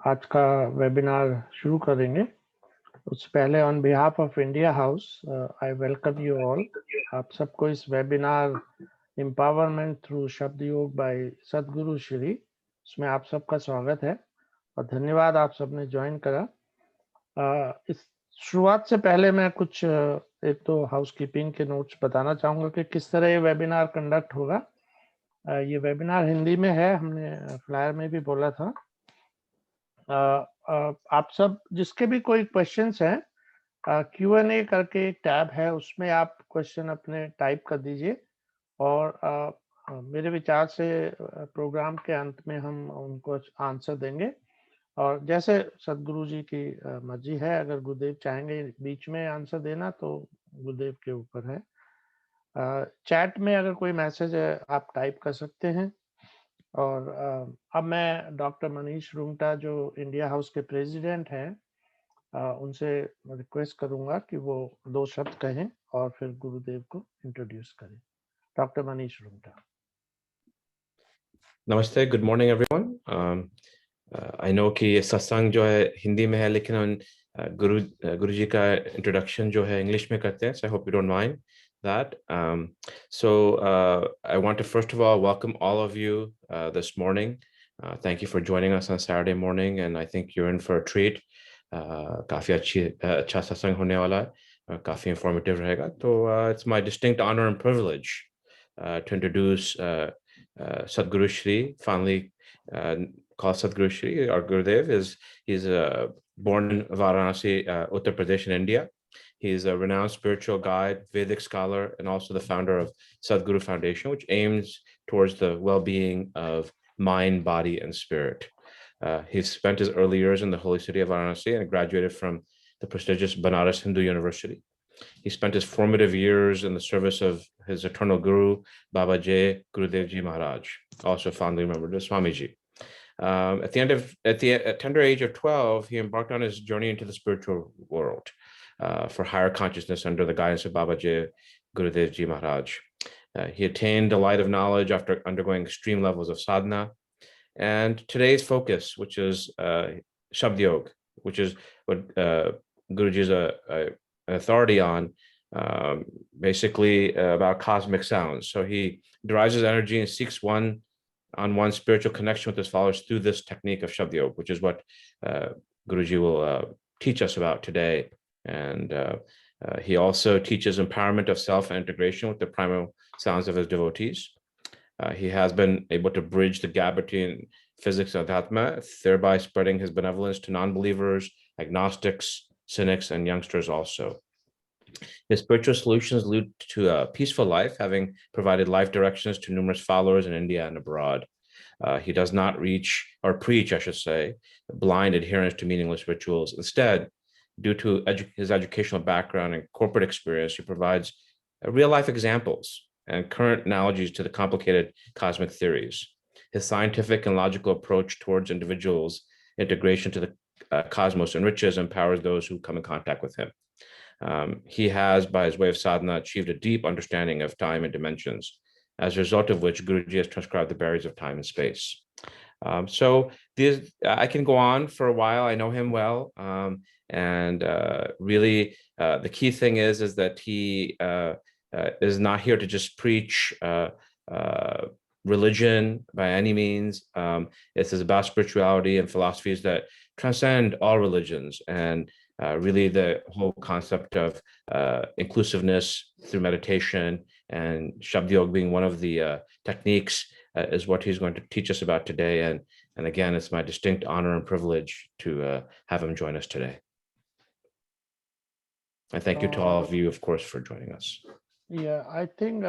आज का वेबिनार शुरू करेंगे। उससे पहले on behalf of India house I welcome you all. आप सबको इस वेबिनार एम्पावरमेंट थ्रू शब्द योग बाय सदगुरु श्री, इसमें आप सबका स्वागत है और धन्यवाद आप सबने ज्वाइन करा। इस शुरुआत से पहले मैं कुछ एक तो हाउसकीपिंग के नोट्स बताना चाहूँगा कि किस तरह ये वेबिनार कंडक्ट होगा। ये वेबिनार हिंदी में है, हमने फ्लायर में भी बोला था। आप सब जिसके भी कोई क्वेश्चंस हैं, Q&A करके एक टैब है, उसमें आप क्वेश्चन अपने टाइप कर दीजिए और मेरे विचार से प्रोग्राम के अंत में हम उनको आंसर देंगे। और जैसे सदगुरु जी की मर्जी है, अगर गुरुदेव चाहेंगे बीच में आंसर देना तो गुरुदेव के ऊपर है। चैट में अगर कोई मैसेज है आप टाइप कर सकते हैं। और अब मैं डॉक्टर मनीष रुंगटा जो इंडिया हाउस के प्रेसिडेंट हैं, उनसे रिक्वेस्ट करूंगा कि वो 2 शब्द कहें और फिर गुरुदेव को इंट्रोड्यूस करें। डॉक्टर मनीष रुंगटा। नमस्ते, good morning everyone. I know कि ये सत्संग जो है हिंदी में है, लेकिन गुरु जी का इंट्रोडक्शन जो है इंग्लिश में करते हैं, so I hope you don't mind that. I want to first of all welcome all of you this morning. Thank you for joining us on Saturday morning, and I think you're in for a treat. काफी अच्छा सत्संग होने वाला है, काफी informative रहेगा। तो it's my distinct honor and privilege to introduce Sadguru Shri, fondly called Sadguru Shri. Our Gurudev he's born in Varanasi, Uttar Pradesh in India. He's a renowned spiritual guide, Vedic scholar, and also the founder of Sadguru Foundation, which aims towards the well-being of mind, body, and spirit. He's spent his early years in the holy city of Varanasi and graduated from the prestigious Banaras Hindu University. He spent his formative years in the service of his eternal guru, Baba Jai Gurudev Ji Maharaj, also fondly remembered as Swamiji. At the tender age of 12, he embarked on his journey into the spiritual world for higher consciousness under the guidance of Baba Jai Gurudev Ji Maharaj. He attained the light of knowledge after undergoing extreme levels of sadhana. And today's focus, which is Shabd Yoga, which is what Guruji is an authority on, basically about cosmic sounds. So he derives his energy and seeks one-on-one spiritual connection with his followers through this technique of Shabd Yoga, which is what Guruji will teach us about today. And he also teaches empowerment of self and integration with the primal sounds of his devotees. He has been able to bridge the gap between physics and Adhatma, thereby spreading his benevolence to non-believers, agnostics, cynics, and youngsters also. His spiritual solutions lead to a peaceful life, having provided life directions to numerous followers in India and abroad. He does not preach, I should say, blind adherence to meaningless rituals. Instead, due to his educational background and corporate experience, he provides real-life examples and current analogies to the complicated cosmic theories. His scientific and logical approach towards individuals' integration to the cosmos enriches and empowers those who come in contact with him. He has, by his way of sadhana, achieved a deep understanding of time and dimensions, as a result of which Guruji has transcribed the barriers of time and space. I can go on for a while. I know him well, and really, the key thing is that he is not here to just preach religion by any means. This is about spirituality and philosophies that transcend all religions, and really the whole concept of inclusiveness through meditation and Shabd Yoga being one of the techniques is what he's going to teach us about today. And again, it's my distinct honor and privilege to have him join us today. And thank you to all of you, of course, for joining us. Yeah, I think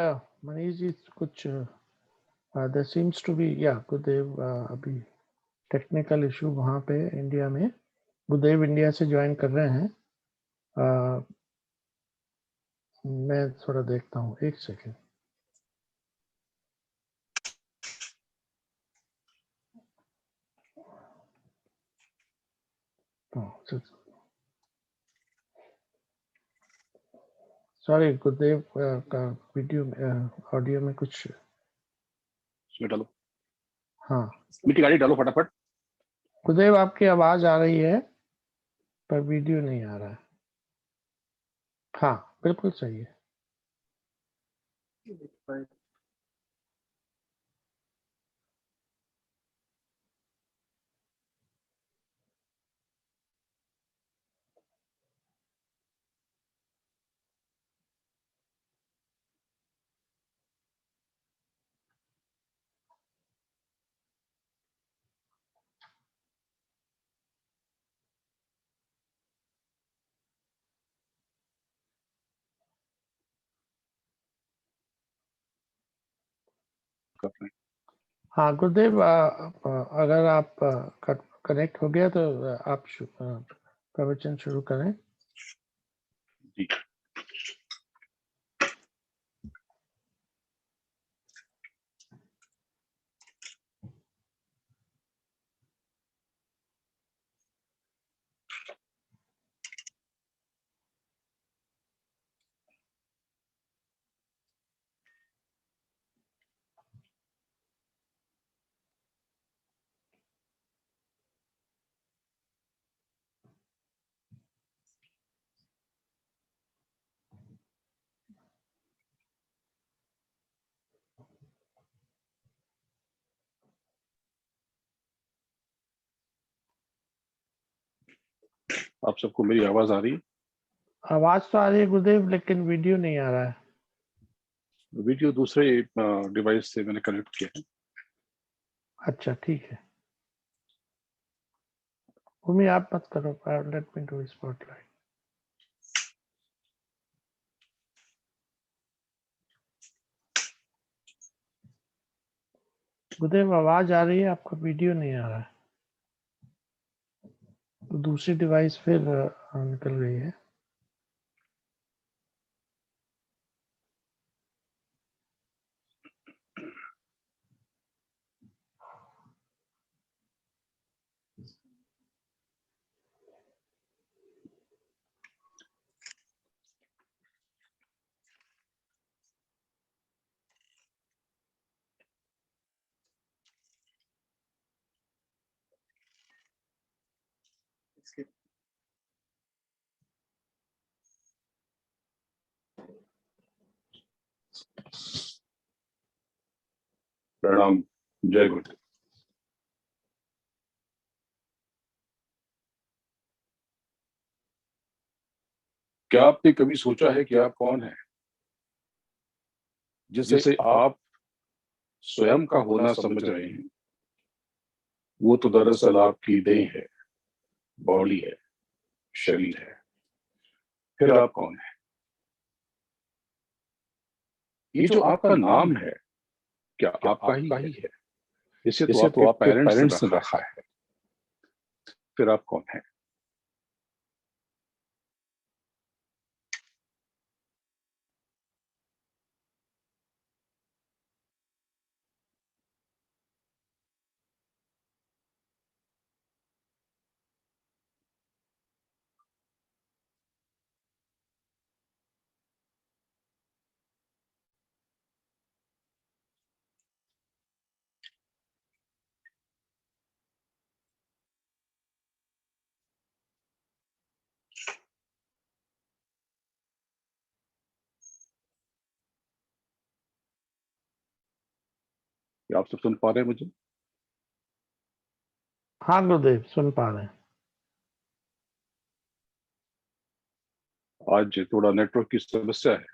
Manish ji kuch there seems to be Gurudev अभी technical issue वहाँ पे India में, गुरुदेव India से join कर रहे हैं। मैं थोड़ा देखता हूँ, एक सेकेंड। सॉरी, गुरुदेव का वीडियो ऑडियो में कुछ इसमें डालो। हाँ, मीटिंग आईडी डालो फटाफट। गुरुदेव आपकी आवाज आ रही है पर वीडियो नहीं आ रहा है। हाँ बिल्कुल सही है। हाँ गुरुदेव अगर आप कनेक्ट हो गया तो आप प्रवचन शुरू करें। जी। आप सबको मेरी आवाज आ रही है? आवाज तो आ रही है गुरुदेव लेकिन वीडियो नहीं आ रहा है। वीडियो दूसरे डिवाइस से मैंने कनेक्ट किया है। अच्छा ठीक है। भूमि आप मत करो, लेट मी डू स्पॉटलाइट। गुरुदेव आवाज आ रही है, आपका वीडियो नहीं आ रहा है। तो दूसरी डिवाइस फिर निकल गई है। प्रणाम, जय गुरु। क्या आपने कभी सोचा है कि आप कौन हैं? जिसे आप स्वयं का होना समझ रहे हैं, वो तो दरअसल आपकी देह है, बॉडी है, शरीर है। फिर आप कौन है? ये जो आपका नाम है, क्या आपका ही है? इसे तो आपके पेरेंट्स ने रखा है। फिर आप कौन है? क्या आप सब सुन पा रहे हैं मुझे? हाँ गुरुदेव सुन पा रहे हैं। आज थोड़ा नेटवर्क की समस्या है।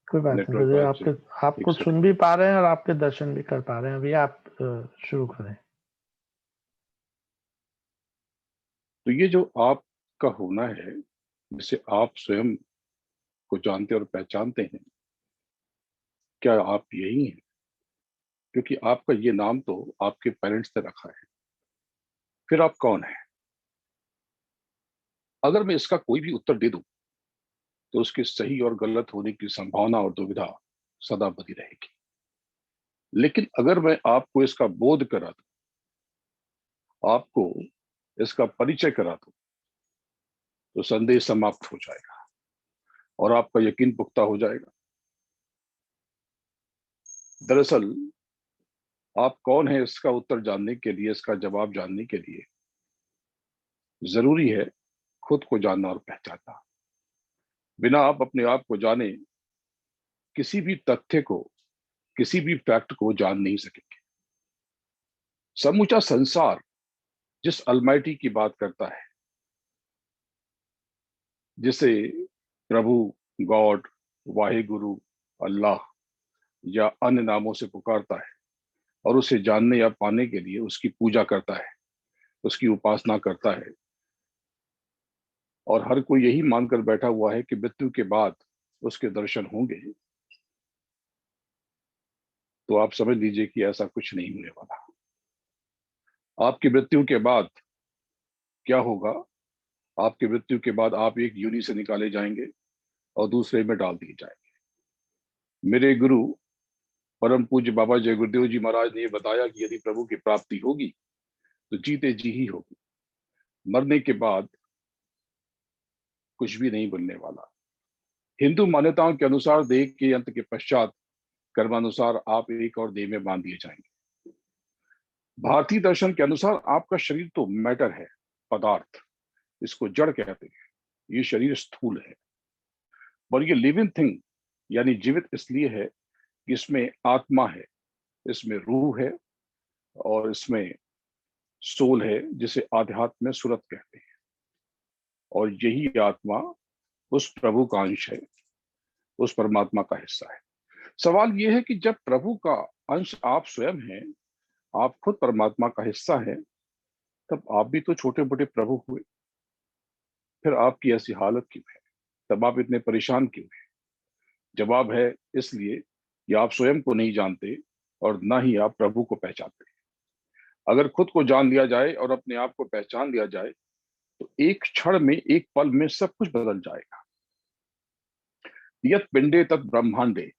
कोई बात नहीं नेटवर्क गुरुदेव, आज आपको एक सुन भी पा रहे हैं और आपके दर्शन भी कर पा रहे हैं। अभी आप शुरू करें। तो ये जो आपका होना है, जिसे आप स्वयं को जानते और पहचानते हैं, क्या आप यही हैं? क्योंकि आपका ये नाम तो आपके पेरेंट्स ने रखा है। फिर आप कौन है? अगर मैं इसका कोई भी उत्तर दे दूं तो उसके सही और गलत होने की संभावना और दुविधा सदा बनी रहेगी। लेकिन अगर मैं आपको इसका बोध करा दूं, आपको इसका परिचय करा दूं, तो संदेह समाप्त हो जाएगा और आपका यकीन पुख्ता हो जाएगा। दरअसल आप कौन है इसका उत्तर जानने के लिए, इसका जवाब जानने के लिए जरूरी है खुद को जानना और पहचानना। बिना आप अपने आप को जाने किसी भी तथ्य को, किसी भी फैक्ट को जान नहीं सकेंगे। समूचा संसार जिस अलमाइटी की बात करता है, जिसे प्रभु, गॉड, वाहिगुरु, अल्लाह या अन्य नामों से पुकारता है और उसे जानने या पाने के लिए उसकी पूजा करता है, उसकी उपासना करता है, और हर कोई यही मानकर बैठा हुआ है कि मृत्यु के बाद उसके दर्शन होंगे, तो आप समझ लीजिए कि ऐसा कुछ नहीं होने वाला। आपकी मृत्यु के बाद क्या होगा? आपकी मृत्यु के बाद आप एक योनि से निकाले जाएंगे और दूसरे में डाल दिए जाएंगे। मेरे गुरु परम पूज्य बाबा जय गुरुदेव जी महाराज ने यह बताया कि यदि प्रभु की प्राप्ति होगी तो जीते जी ही होगी, मरने के बाद कुछ भी नहीं बनने वाला। हिंदू मान्यताओं के अनुसार देह के अंत के पश्चात कर्मानुसार आप एक और देह में बांध दिए जाएंगे। भारतीय दर्शन के अनुसार आपका शरीर तो मैटर है, पदार्थ, इसको जड़ कहते हैं। ये शरीर स्थूल है, पर ये लिविंग थिंग यानी जीवित इसलिए है कि इसमें आत्मा है, इसमें रूह है और इसमें सोल है, जिसे आध्यात्म में सुरत कहते हैं। और यही आत्मा उस प्रभु का अंश है, उस परमात्मा का हिस्सा है। सवाल यह है कि जब प्रभु का अंश आप स्वयं हैं, आप खुद परमात्मा का हिस्सा हैं, तब आप भी तो छोटे मोटे प्रभु हुए। फिर आपकी ऐसी हालत क्यों है? तब आप इतने परेशान क्यों हैं? जवाब है इसलिए कि आप स्वयं को नहीं जानते और ना ही आप प्रभु को पहचानते। अगर खुद को जान लिया जाए और अपने आप को पहचान लिया जाए तो एक क्षण में, एक पल में सब कुछ बदल जाएगा। यत पिंडे तत् ब्रह्मांडे,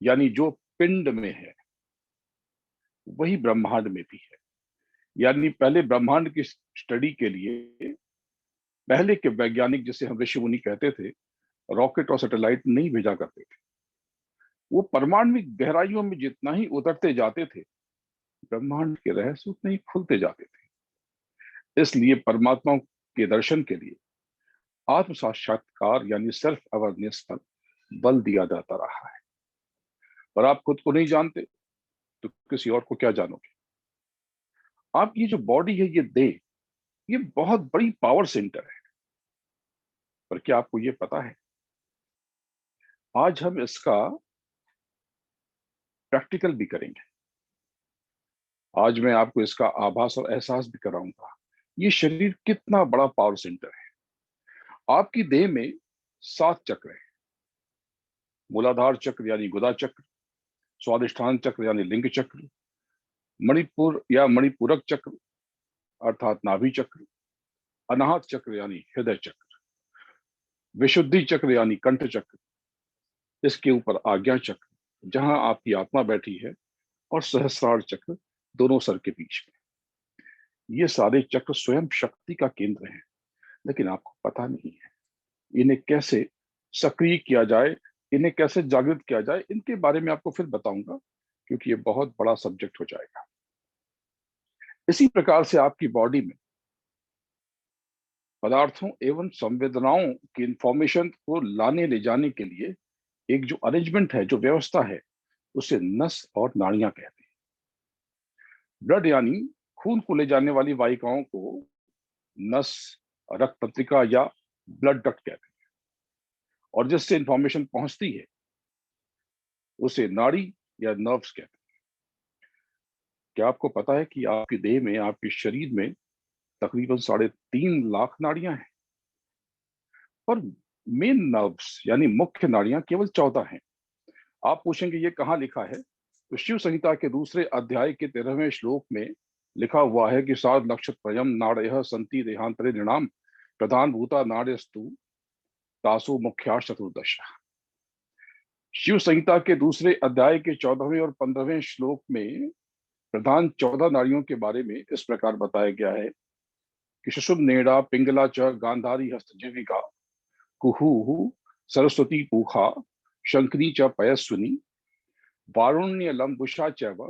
यानी जो पिंड में है वही ब्रह्मांड में भी है। यानी पहले ब्रह्मांड की स्टडी के लिए पहले के वैज्ञानिक, जिसे हम ऋषि मुनि कहते थे, रॉकेट और सैटेलाइट नहीं भेजा करते थे। वो परमाणुविक गहराइयों में जितना ही उतरते जाते थे, ब्रह्मांड के रहस्य उतने ही खुलते जाते थे। इसलिए परमात्मा के दर्शन के लिए आत्म साक्षात्कार यानी सेल्फ अवेयरनेस पर बल दिया जाता रहा है। पर आप खुद को नहीं जानते तो किसी और को क्या जानोगे? आपकी जो बॉडी है, ये देह, ये बहुत बड़ी पावर सेंटर है। पर क्या आपको ये पता है? आज हम इसका प्रैक्टिकल भी करेंगे। आज मैं आपको इसका आभास और एहसास भी कराऊंगा ये शरीर कितना बड़ा पावर सेंटर है। आपकी देह में 7 चक्र है। मूलाधार चक्र यानी गुदा चक्र, स्वादिष्ठान चक्र यानी लिंग चक्र, मणिपुर या मणिपूरक चक्र अर्थात नाभि चक्र, अनाहत चक्र यानी हृदय चक्र, विशुद्धि चक्र यानी कंठ चक्र, इसके ऊपर आज्ञा चक्र जहां आपकी आत्मा बैठी है, और सहस्रार चक्र दोनों सर के बीच में। ये सारे चक्र स्वयं शक्ति का केंद्र हैं, लेकिन आपको पता नहीं है। इन्हें कैसे सक्रिय किया जाए, इन्हें कैसे जागृत किया जाए, इनके बारे में आपको फिर बताऊंगा, क्योंकि ये बहुत बड़ा सब्जेक्ट हो जाएगा। इसी प्रकार से आपकी बॉडी में पदार्थों एवं संवेदनाओं की इंफॉर्मेशन को लाने ले जाने के लिए एक जो अरेंजमेंट है, जो व्यवस्था है, उसे नस और नाड़ियां कहते हैं। ब्लड यानी खून को ले जाने वाली वाहिकाओं को नस, रक्त तंत्रिका या ब्लड डक्ट कहते हैं, और जिससे इंफॉर्मेशन पहुंचती है उसे नाड़ी या नर्व्स कहते हैं। क्या आपको पता है कि आपके देह में, आपके शरीर में तकरीबन 3.5 लाख नाड़ियां हैं, पर मेन नर्व्स यानी मुख्य नाड़ियां केवल 14 हैं। आप पूछेंगे ये कहाँ लिखा है? तो शिव संहिता के दूसरे अध्याय के 13वें श्लोक में लिखा हुआ है कि साध नक्षत्रयम नाड़यः संति देहांतरे नृणाम प्रधान भूता नाड्यस्तु तासु मुख्या चतुर्दश। शिव संहिता के दूसरे अध्याय के 14वें और 15वें श्लोक में प्रधान 14 नाड़ियों के बारे में इस प्रकार बताया गया है कि शुशुभ नेड़ा पिंगला च गांधारी हस्तजीविका कुहू सरस्वती पूखा शंकरी च पयस्विनी वारुण्य लंबुषा चैव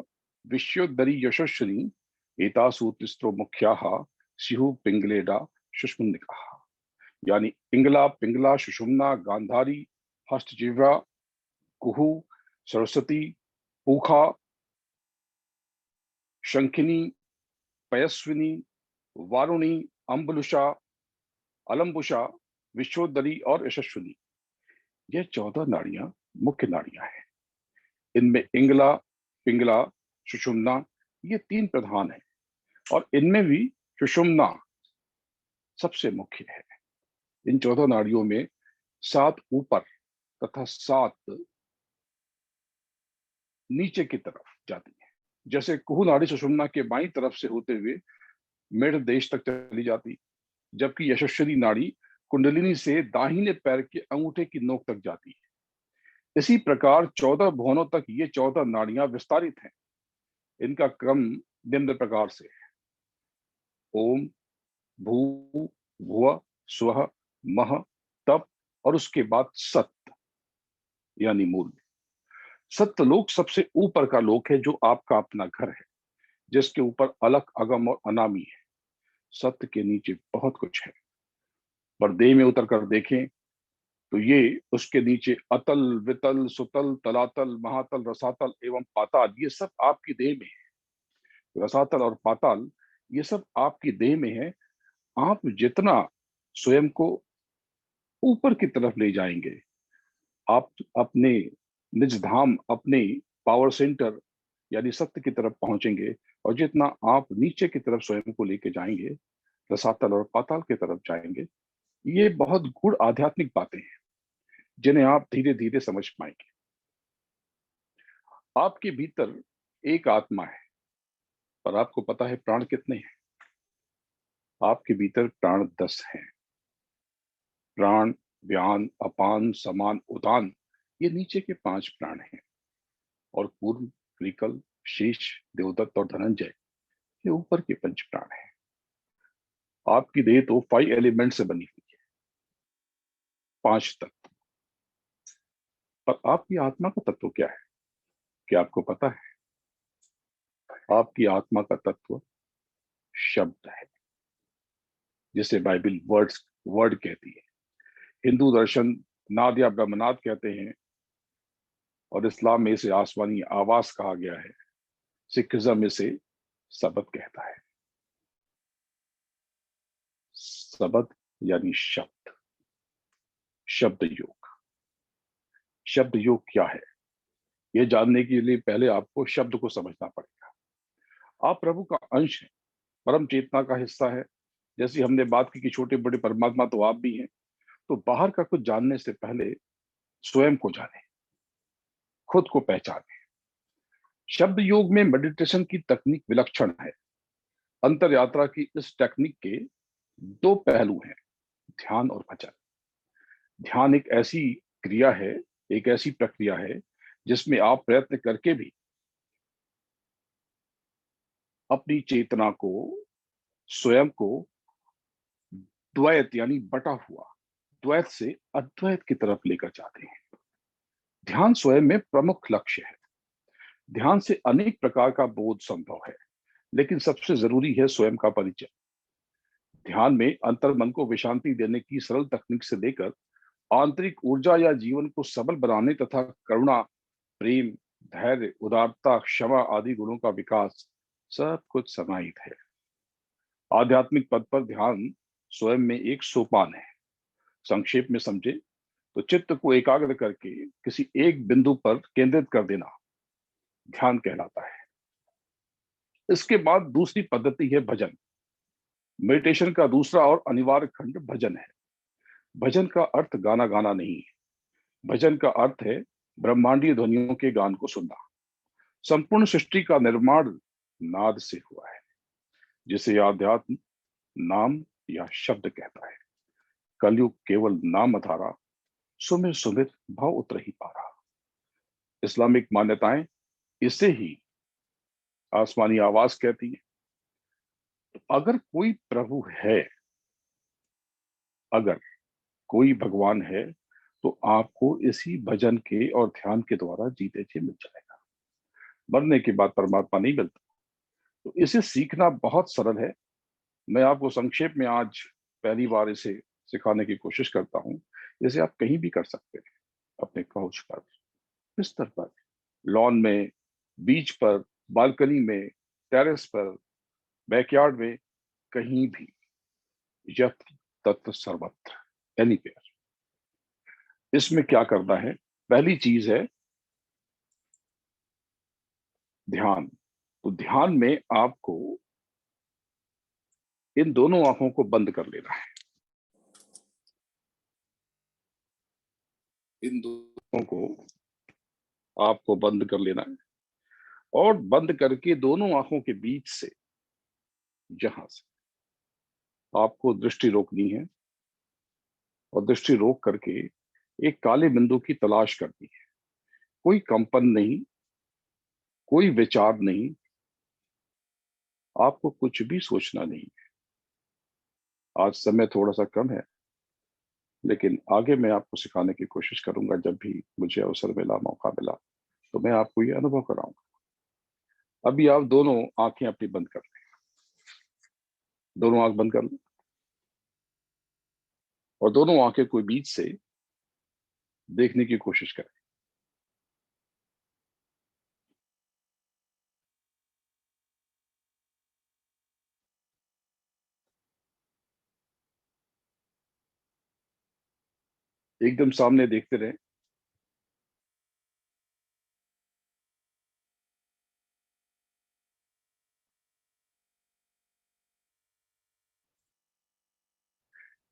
विश्वोदरी यशस्विनी एतासु तिस्रो मुख्याः स्युः पिंगलेडा सुषुम्निकाः। यानी पिंगला, पिंगला, सुषुम्ना, गांधारी, हस्तजिह्वा, कुहू, सरस्वती, पूखा, शंखिनी, पयस्विनी, वारुणी, अम्बुलुषा, अलम्बुषा, विश्वोदरी और यशस्विनी, यह 14 नाड़ियां मुख्य नाड़ियां हैं। इनमें इंगला, पिंगला, सुषुम्ना ये 3 प्रधान हैं और इनमें भी सुषुम्ना सबसे मुख्य है। इन 14 नाड़ियों में 7 ऊपर तथा 7 नीचे की तरफ जाती है। जैसे कुहू नाड़ी सुषुम्ना के बाईं तरफ से होते हुए मेढ़ देश तक चली जाती, जबकि यशस्वी नाड़ी कुंडलिनी से दाहिने पैर के अंगूठे की नोक तक जाती है। इसी प्रकार 14 भुवनों तक ये 14 नाड़ियां विस्तारित हैं। इनका क्रम निम्न प्रकार से है: ओम, भू, भुव, स्वः, मह, तप और उसके बाद सत्य यानी मूल। सत्यलोक सबसे ऊपर का लोक है, जो आपका अपना घर है, जिसके ऊपर अलख, अगम और अनामी है। सत्य के नीचे बहुत कुछ है, पर देह में उतर कर देखें तो ये उसके नीचे अतल, वितल, सुतल, तलातल, महातल, रसातल एवं पाताल ये सब आपकी देह में है। रसातल और पाताल ये सब आपकी देह में है। आप जितना स्वयं को ऊपर की तरफ ले जाएंगे, आप अपने निज धाम, अपने पावर सेंटर यानी सत्य की तरफ पहुंचेंगे, और जितना आप नीचे की तरफ स्वयं को लेके जाएंगे, रसातल और पाताल की तरफ जाएंगे। ये बहुत गूढ़ आध्यात्मिक बातें हैं जिन्हें आप धीरे धीरे समझ पाएंगे। आपके भीतर एक आत्मा है, पर आपको पता है प्राण कितने हैं? आपके भीतर प्राण 10 हैं। प्राण, व्यान, अपान, समान, उदान ये नीचे के 5 प्राण हैं, और पूर्व, क्रिकल, शेष, देवदत्त और धनंजय ये ऊपर के 5 प्राण हैं। आपकी देह तो 5 एलिमेंट से बनी हुई है, 5 तत्व। पर आपकी आत्मा का तत्व क्या है? क्या आपको पता है? आपकी आत्मा का तत्व शब्द है, जिसे बाइबल वर्ड कहती है। हिंदू दर्शन नाद या ब्रह्मनाद कहते हैं, और इस्लाम में इसे आसमानी आवाज कहा गया है। सिखिज्म इसे सबद कहता है। सबद यानी शब्द, शब्द योग। शब्द योग क्या है, यह जानने के लिए पहले आपको शब्द को समझना पड़ेगा। आप प्रभु का अंश हैं, परम चेतना का हिस्सा है। जैसी हमने बात की कि छोटे बड़े परमात्मा तो आप भी हैं, तो बाहर का कुछ जानने से पहले स्वयं को जाने, खुद को पहचाने। शब्द योग में मेडिटेशन की तकनीक विलक्षण है। अंतर यात्रा की इस टेक्निक के 2 पहलू हैं, ध्यान और भजन। ध्यान एक ऐसी क्रिया है, एक ऐसी प्रक्रिया है जिसमें आप प्रयत्न करके भी अपनी चेतना को, स्वयं को द्वैत यानी बटा हुआ, द्वैत से अद्वैत की तरफ लेकर जाते हैं। ध्यान स्वयं में प्रमुख लक्ष्य है। ध्यान से अनेक प्रकार का बोध संभव है, लेकिन सबसे जरूरी है स्वयं का परिचय। ध्यान में अंतर्मन को विश्रांति देने की सरल तकनीक से लेकर आंतरिक ऊर्जा या जीवन को सबल बनाने तथा करुणा, प्रेम, धैर्य, उदारता, क्षमा आदि गुणों का विकास सब कुछ समाहित है। आध्यात्मिक पद पर ध्यान स्वयं में एक सोपान है। संक्षेप में समझे तो चित्त को एकाग्र करके किसी एक बिंदु पर केंद्रित कर देना ध्यान कहलाता है। इसके बाद दूसरी पद्धति है भजन। मेडिटेशन का दूसरा और अनिवार्य खंड भजन है। भजन का अर्थ गाना गाना नहीं है। भजन का अर्थ है ब्रह्मांडीय ध्वनियों के गान को सुनना। संपूर्ण सृष्टि का निर्माण नाद से हुआ है, जिसे आध्यात्म नाम या शब्द कहता है। कलयुग केवल नाम अधारा, सुमिर सुमिर भाव उतर ही पारा। इस्लामिक मान्यताएं इसे ही आसमानी आवाज कहती है। तो अगर कोई प्रभु है, अगर कोई भगवान है, तो आपको इसी भजन के और ध्यान के द्वारा जीते जी मिल जाएगा। मरने के बाद परमात्मा नहीं मिलता। तो इसे सीखना बहुत सरल है। मैं आपको संक्षेप में आज पहली बार इसे सिखाने की कोशिश करता हूँ। इसे आप कहीं भी कर सकते हैं, अपने काउच पर, बिस्तर पर, लॉन में, बीच पर, बालकनी में, टेरेस पर, बैकयार्ड में, कहीं भी, यत्र तत्र सर्वत्र, एनीवेयर। इसमें क्या करना है? पहली चीज है ध्यान। तो ध्यान में आपको इन दोनों आंखों को बंद कर लेना है। इन दोनों को आपको बंद कर लेना है और बंद करके दोनों आंखों के बीच से, जहां से आपको दृष्टि रोकनी है, और दृष्टि रोक करके एक काले बिंदु की तलाश करनी है। कोई कंपन नहीं, कोई विचार नहीं, आपको कुछ भी सोचना नहीं है। आज समय थोड़ा सा कम है, लेकिन आगे मैं आपको सिखाने की कोशिश करूंगा। जब भी मुझे अवसर मिला, मौका मिला, तो मैं आपको ये अनुभव कराऊंगा। अभी आप दोनों आंखें अपनी बंद कर लें। दोनों आंख बंद कर लें और दोनों आंखें कोई बीच से देखने की कोशिश करें। एकदम सामने देखते रहें।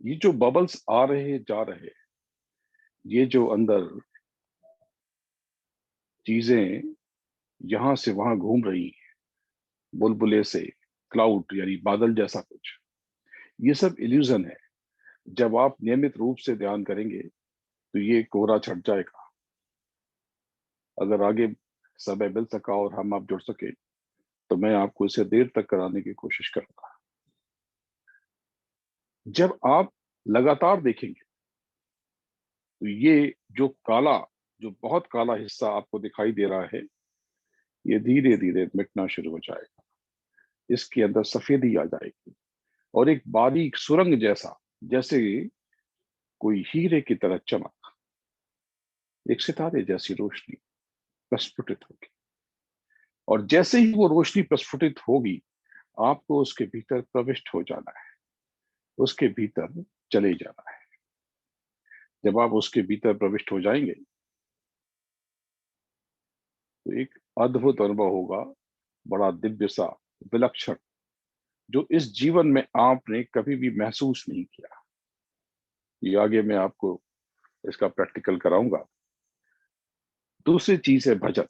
ये जो बबल्स आ रहे जा रहे, ये जो अंदर चीजें यहां से वहां घूम रही हैं, बुलबुले से, क्लाउड यानी बादल जैसा कुछ, ये सब इल्यूजन है। जब आप नियमित रूप से ध्यान करेंगे तो ये कोहरा छट जाएगा। अगर आगे समय मिल सका और हम आप जुड़ सके, तो मैं आपको इसे देर तक कराने की कोशिश करूंगा। जब आप लगातार देखेंगे तो ये जो काला, जो बहुत काला हिस्सा आपको दिखाई दे रहा है, ये धीरे धीरे मिटना शुरू हो जाएगा। इसके अंदर सफेदी आ जाएगी और एक बारीक सुरंग जैसा, जैसे कोई हीरे की तरह चमक, एक सितारे जैसी रोशनी प्रस्फुटित होगी। और जैसे ही वो रोशनी प्रस्फुटित होगी, आपको उसके भीतर प्रविष्ट हो जाना है, उसके भीतर चले जाना है। जब आप उसके भीतर प्रविष्ट हो जाएंगे तो एक अद्भुत अनुभव होगा, बड़ा दिव्य सा, विलक्षण, जो इस जीवन में आपने कभी भी महसूस नहीं किया। ये आगे मैं आपको इसका प्रैक्टिकल कराऊंगा। दूसरी चीज है भजन।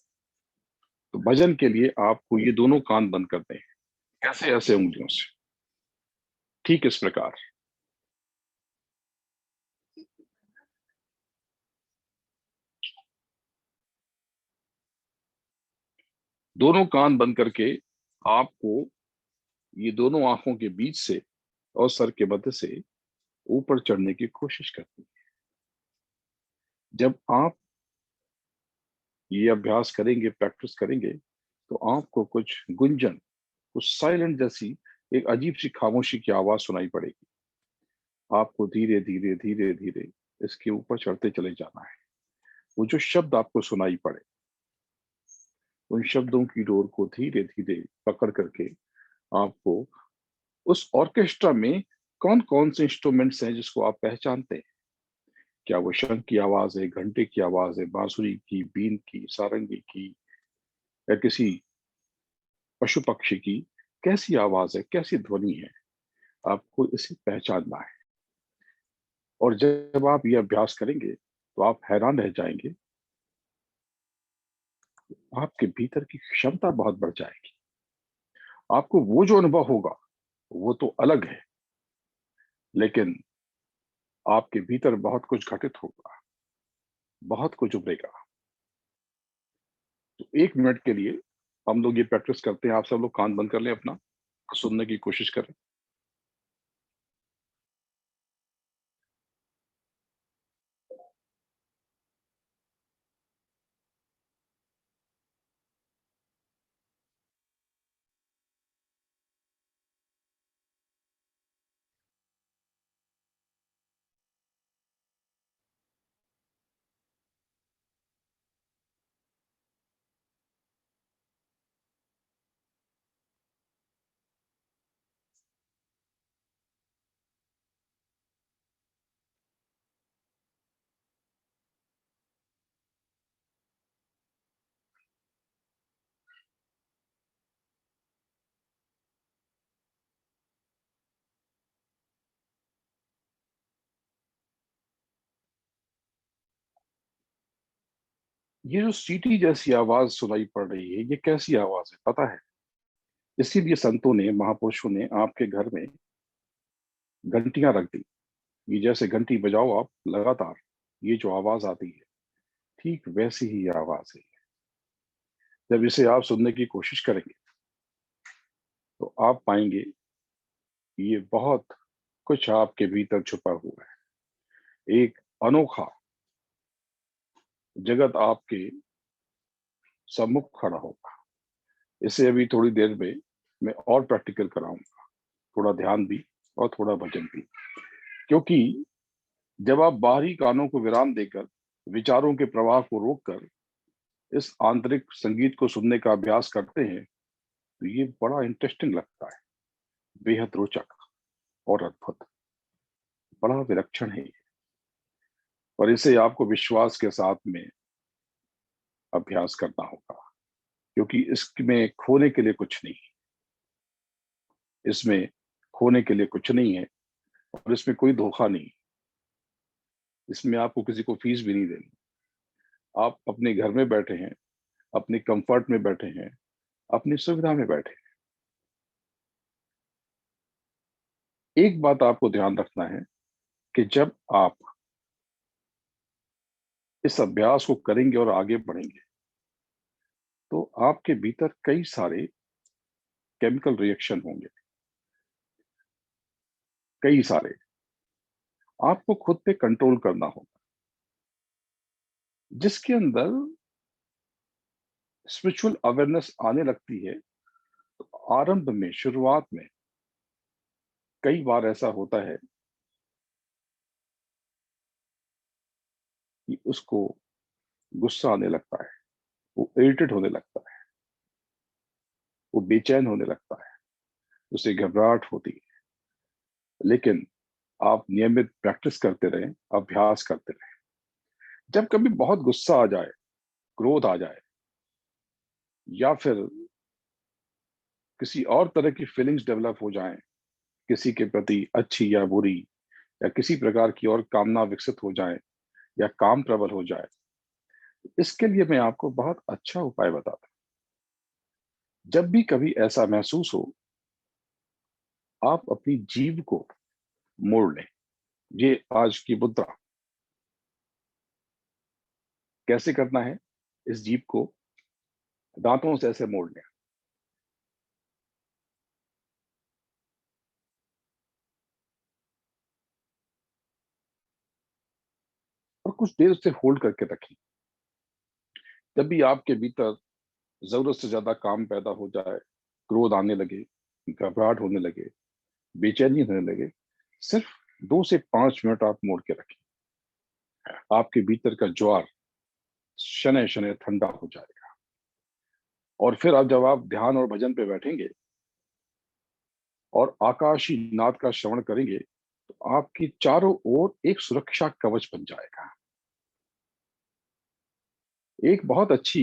तो भजन के लिए आपको ये दोनों कान बंद करते हैं। कैसे? ऐसे उंगलियों से, ठीक इस प्रकार। दोनों कान बंद करके आपको ये दोनों आंखों के बीच से और सर के मध्य से ऊपर चढ़ने की कोशिश करनी है। जब आप ये अभ्यास करेंगे, प्रैक्टिस करेंगे, तो आपको कुछ गुंजन, कुछ साइलेंट जैसी एक अजीब सी खामोशी की आवाज सुनाई पड़ेगी। आपको धीरे धीरे धीरे धीरे इसके ऊपर चढ़ते चले जाना है। वो जो शब्द आपको सुनाई पड़े, उन शब्दों की डोर को धीरे धीरे पकड़ करके आपको उस ऑर्केस्ट्रा में कौन कौन से इंस्ट्रूमेंट्स हैं जिसको आप पहचानते हैं। क्या वो शंख की आवाज है, घंटे की आवाज है, बांसुरी की, बीन की, सारंगी की, या किसी पशु पक्षी की? कैसी आवाज है, कैसी ध्वनि है, आपको इसे पहचानना है। और जब आप ये अभ्यास करेंगे तो आप हैरान रह जाएंगे, आपके भीतर की क्षमता बहुत बढ़ जाएगी। आपको वो जो अनुभव होगा वो तो अलग है, लेकिन आपके भीतर बहुत कुछ घटित होगा, बहुत कुछ उभरेगा। तो 1 मिनट के लिए हम लोग ये प्रैक्टिस करते हैं। आप सब लोग कान बंद कर लें, अपना सुनने की कोशिश करें। ये जो सीटी जैसी आवाज सुनाई पड़ रही है, ये कैसी आवाज है पता है? इसीलिए संतों ने, महापुरुषों ने आपके घर में घंटियां रख दी। ये जैसे घंटी बजाओ आप लगातार, ये जो आवाज आती है ठीक वैसी ही आवाज है। जब इसे आप सुनने की कोशिश करेंगे तो आप पाएंगे ये बहुत कुछ आपके भीतर छुपा हुआ है। एक अनोखा जगत आपके सम्मुख खड़ा होगा। इसे अभी थोड़ी देर में मैं और प्रैक्टिकल कराऊंगा, थोड़ा ध्यान भी और थोड़ा भजन भी। क्योंकि जब आप बाहरी कानों को विराम देकर, विचारों के प्रवाह को रोककर इस आंतरिक संगीत को सुनने का अभ्यास करते हैं तो ये बड़ा इंटरेस्टिंग लगता है, बेहद रोचक और अद्भुत, बड़ा विलक्षण है ये। और इसे आपको विश्वास के साथ में अभ्यास करना होगा, क्योंकि इसमें खोने के लिए कुछ नहीं है। इसमें खोने के लिए कुछ नहीं है और इसमें कोई धोखा नहीं। इसमें आपको किसी को फीस भी नहीं देनी। आप अपने घर में बैठे हैं, अपने कंफर्ट में बैठे हैं, अपनी सुविधा में बैठे हैं। एक बात आपको ध्यान रखना है कि जब आप इस अभ्यास को करेंगे और आगे बढ़ेंगे तो आपके भीतर कई सारे केमिकल रिएक्शन होंगे, कई सारे। आपको खुद पे कंट्रोल करना होगा। जिसके अंदर स्पिरिचुअल अवेयरनेस आने लगती है तो आरंभ में, शुरुआत में कई बार ऐसा होता है कि उसको गुस्सा आने लगता है, वो इरिटेट होने लगता है, वो बेचैन होने लगता है, उसे घबराहट होती है। लेकिन आप नियमित प्रैक्टिस करते रहें, अभ्यास करते रहें। जब कभी बहुत गुस्सा आ जाए, क्रोध आ जाए, या फिर किसी और तरह की फीलिंग्स डेवलप हो जाएं, किसी के प्रति अच्छी या बुरी, या किसी प्रकार की और कामना विकसित हो जाए, या काम प्रबल हो जाए, इसके लिए मैं आपको बहुत अच्छा उपाय बताता हूं। जब भी कभी ऐसा महसूस हो, आप अपनी जीभ को मोड़ लें। ये आज की मुद्रा। कैसे करना है? इस जीभ को दांतों से ऐसे मोड़ लें और कुछ देर उसे होल्ड करके रखें। जब भी आपके भीतर जरूरत से ज्यादा काम पैदा हो जाए, क्रोध आने लगे, घबराहट होने लगे, बेचैनी होने लगे, सिर्फ 2 से 5 मिनट आप मोड़ के रखें। आपके भीतर का ज्वार शनै शनै ठंडा हो जाएगा। और फिर अब जब आप ध्यान और भजन पे बैठेंगे और आकाशी नाद का श्रवण करेंगे तो आपकी चारों ओर एक सुरक्षा कवच बन जाएगा। एक बहुत अच्छी